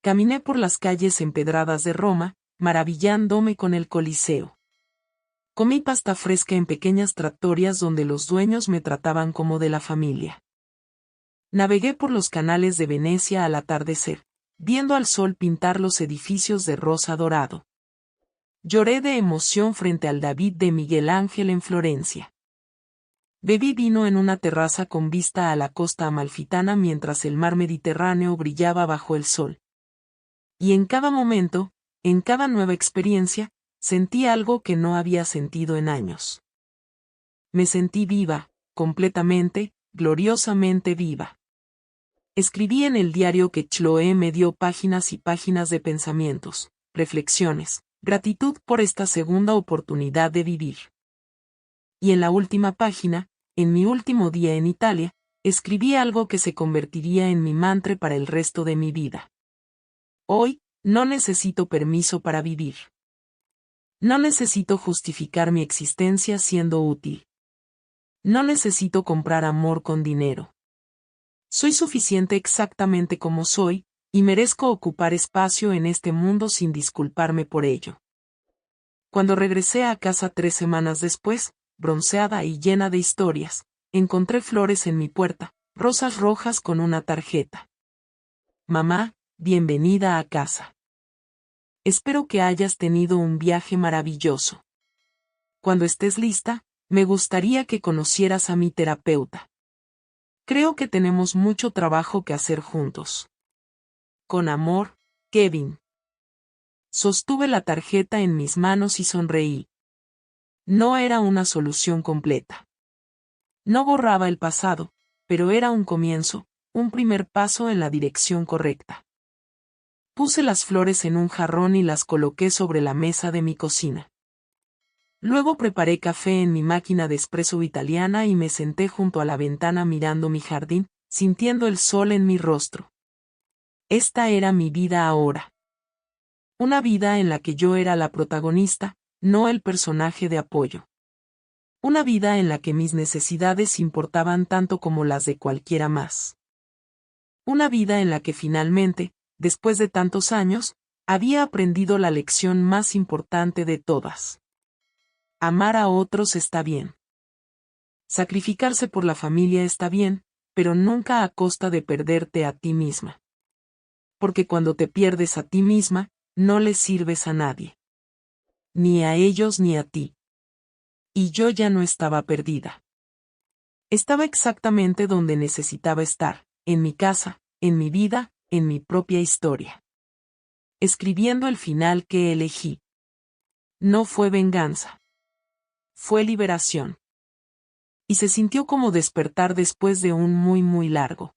Caminé por las calles empedradas de Roma, maravillándome con el Coliseo. Comí pasta fresca en pequeñas trattorias donde los dueños me trataban como de la familia. Navegué por los canales de Venecia al atardecer, viendo al sol pintar los edificios de rosa dorado. Lloré de emoción frente al David de Miguel Ángel en Florencia. Bebí vino en una terraza con vista a la costa amalfitana mientras el mar Mediterráneo brillaba bajo el sol. Y en cada momento, en cada nueva experiencia, sentí algo que no había sentido en años. Me sentí viva, completamente, gloriosamente viva. Escribí en el diario que Chloe me dio páginas y páginas de pensamientos, reflexiones, gratitud por esta segunda oportunidad de vivir. Y en la última página, en mi último día en Italia, escribí algo que se convertiría en mi mantra para el resto de mi vida. Hoy, no necesito permiso para vivir. No necesito justificar mi existencia siendo útil. No necesito comprar amor con dinero. Soy suficiente exactamente como soy, y merezco ocupar espacio en este mundo sin disculparme por ello. Cuando regresé a casa 3 semanas después, bronceada y llena de historias, encontré flores en mi puerta, rosas rojas con una tarjeta. Mamá, bienvenida a casa. Espero que hayas tenido un viaje maravilloso. Cuando estés lista, me gustaría que conocieras a mi terapeuta. Creo que tenemos mucho trabajo que hacer juntos. Con amor, Kevin. Sostuve la tarjeta en mis manos y sonreí. No era una solución completa. No borraba el pasado, pero era un comienzo, un primer paso en la dirección correcta. Puse las flores en un jarrón y las coloqué sobre la mesa de mi cocina. Luego preparé café en mi máquina de espresso italiana y me senté junto a la ventana mirando mi jardín, sintiendo el sol en mi rostro. Esta era mi vida ahora. Una vida en la que yo era la protagonista, no el personaje de apoyo. Una vida en la que mis necesidades importaban tanto como las de cualquiera más. Una vida en la que finalmente, después de tantos años, había aprendido la lección más importante de todas. Amar a otros está bien. Sacrificarse por la familia está bien, pero nunca a costa de perderte a ti misma. Porque cuando te pierdes a ti misma, no le sirves a nadie. Ni a ellos ni a ti. Y yo ya no estaba perdida. Estaba exactamente donde necesitaba estar, en mi casa, en mi vida, en mi propia historia. Escribiendo el final que elegí. No fue venganza. Fue liberación. Y se sintió como despertar después de un muy largo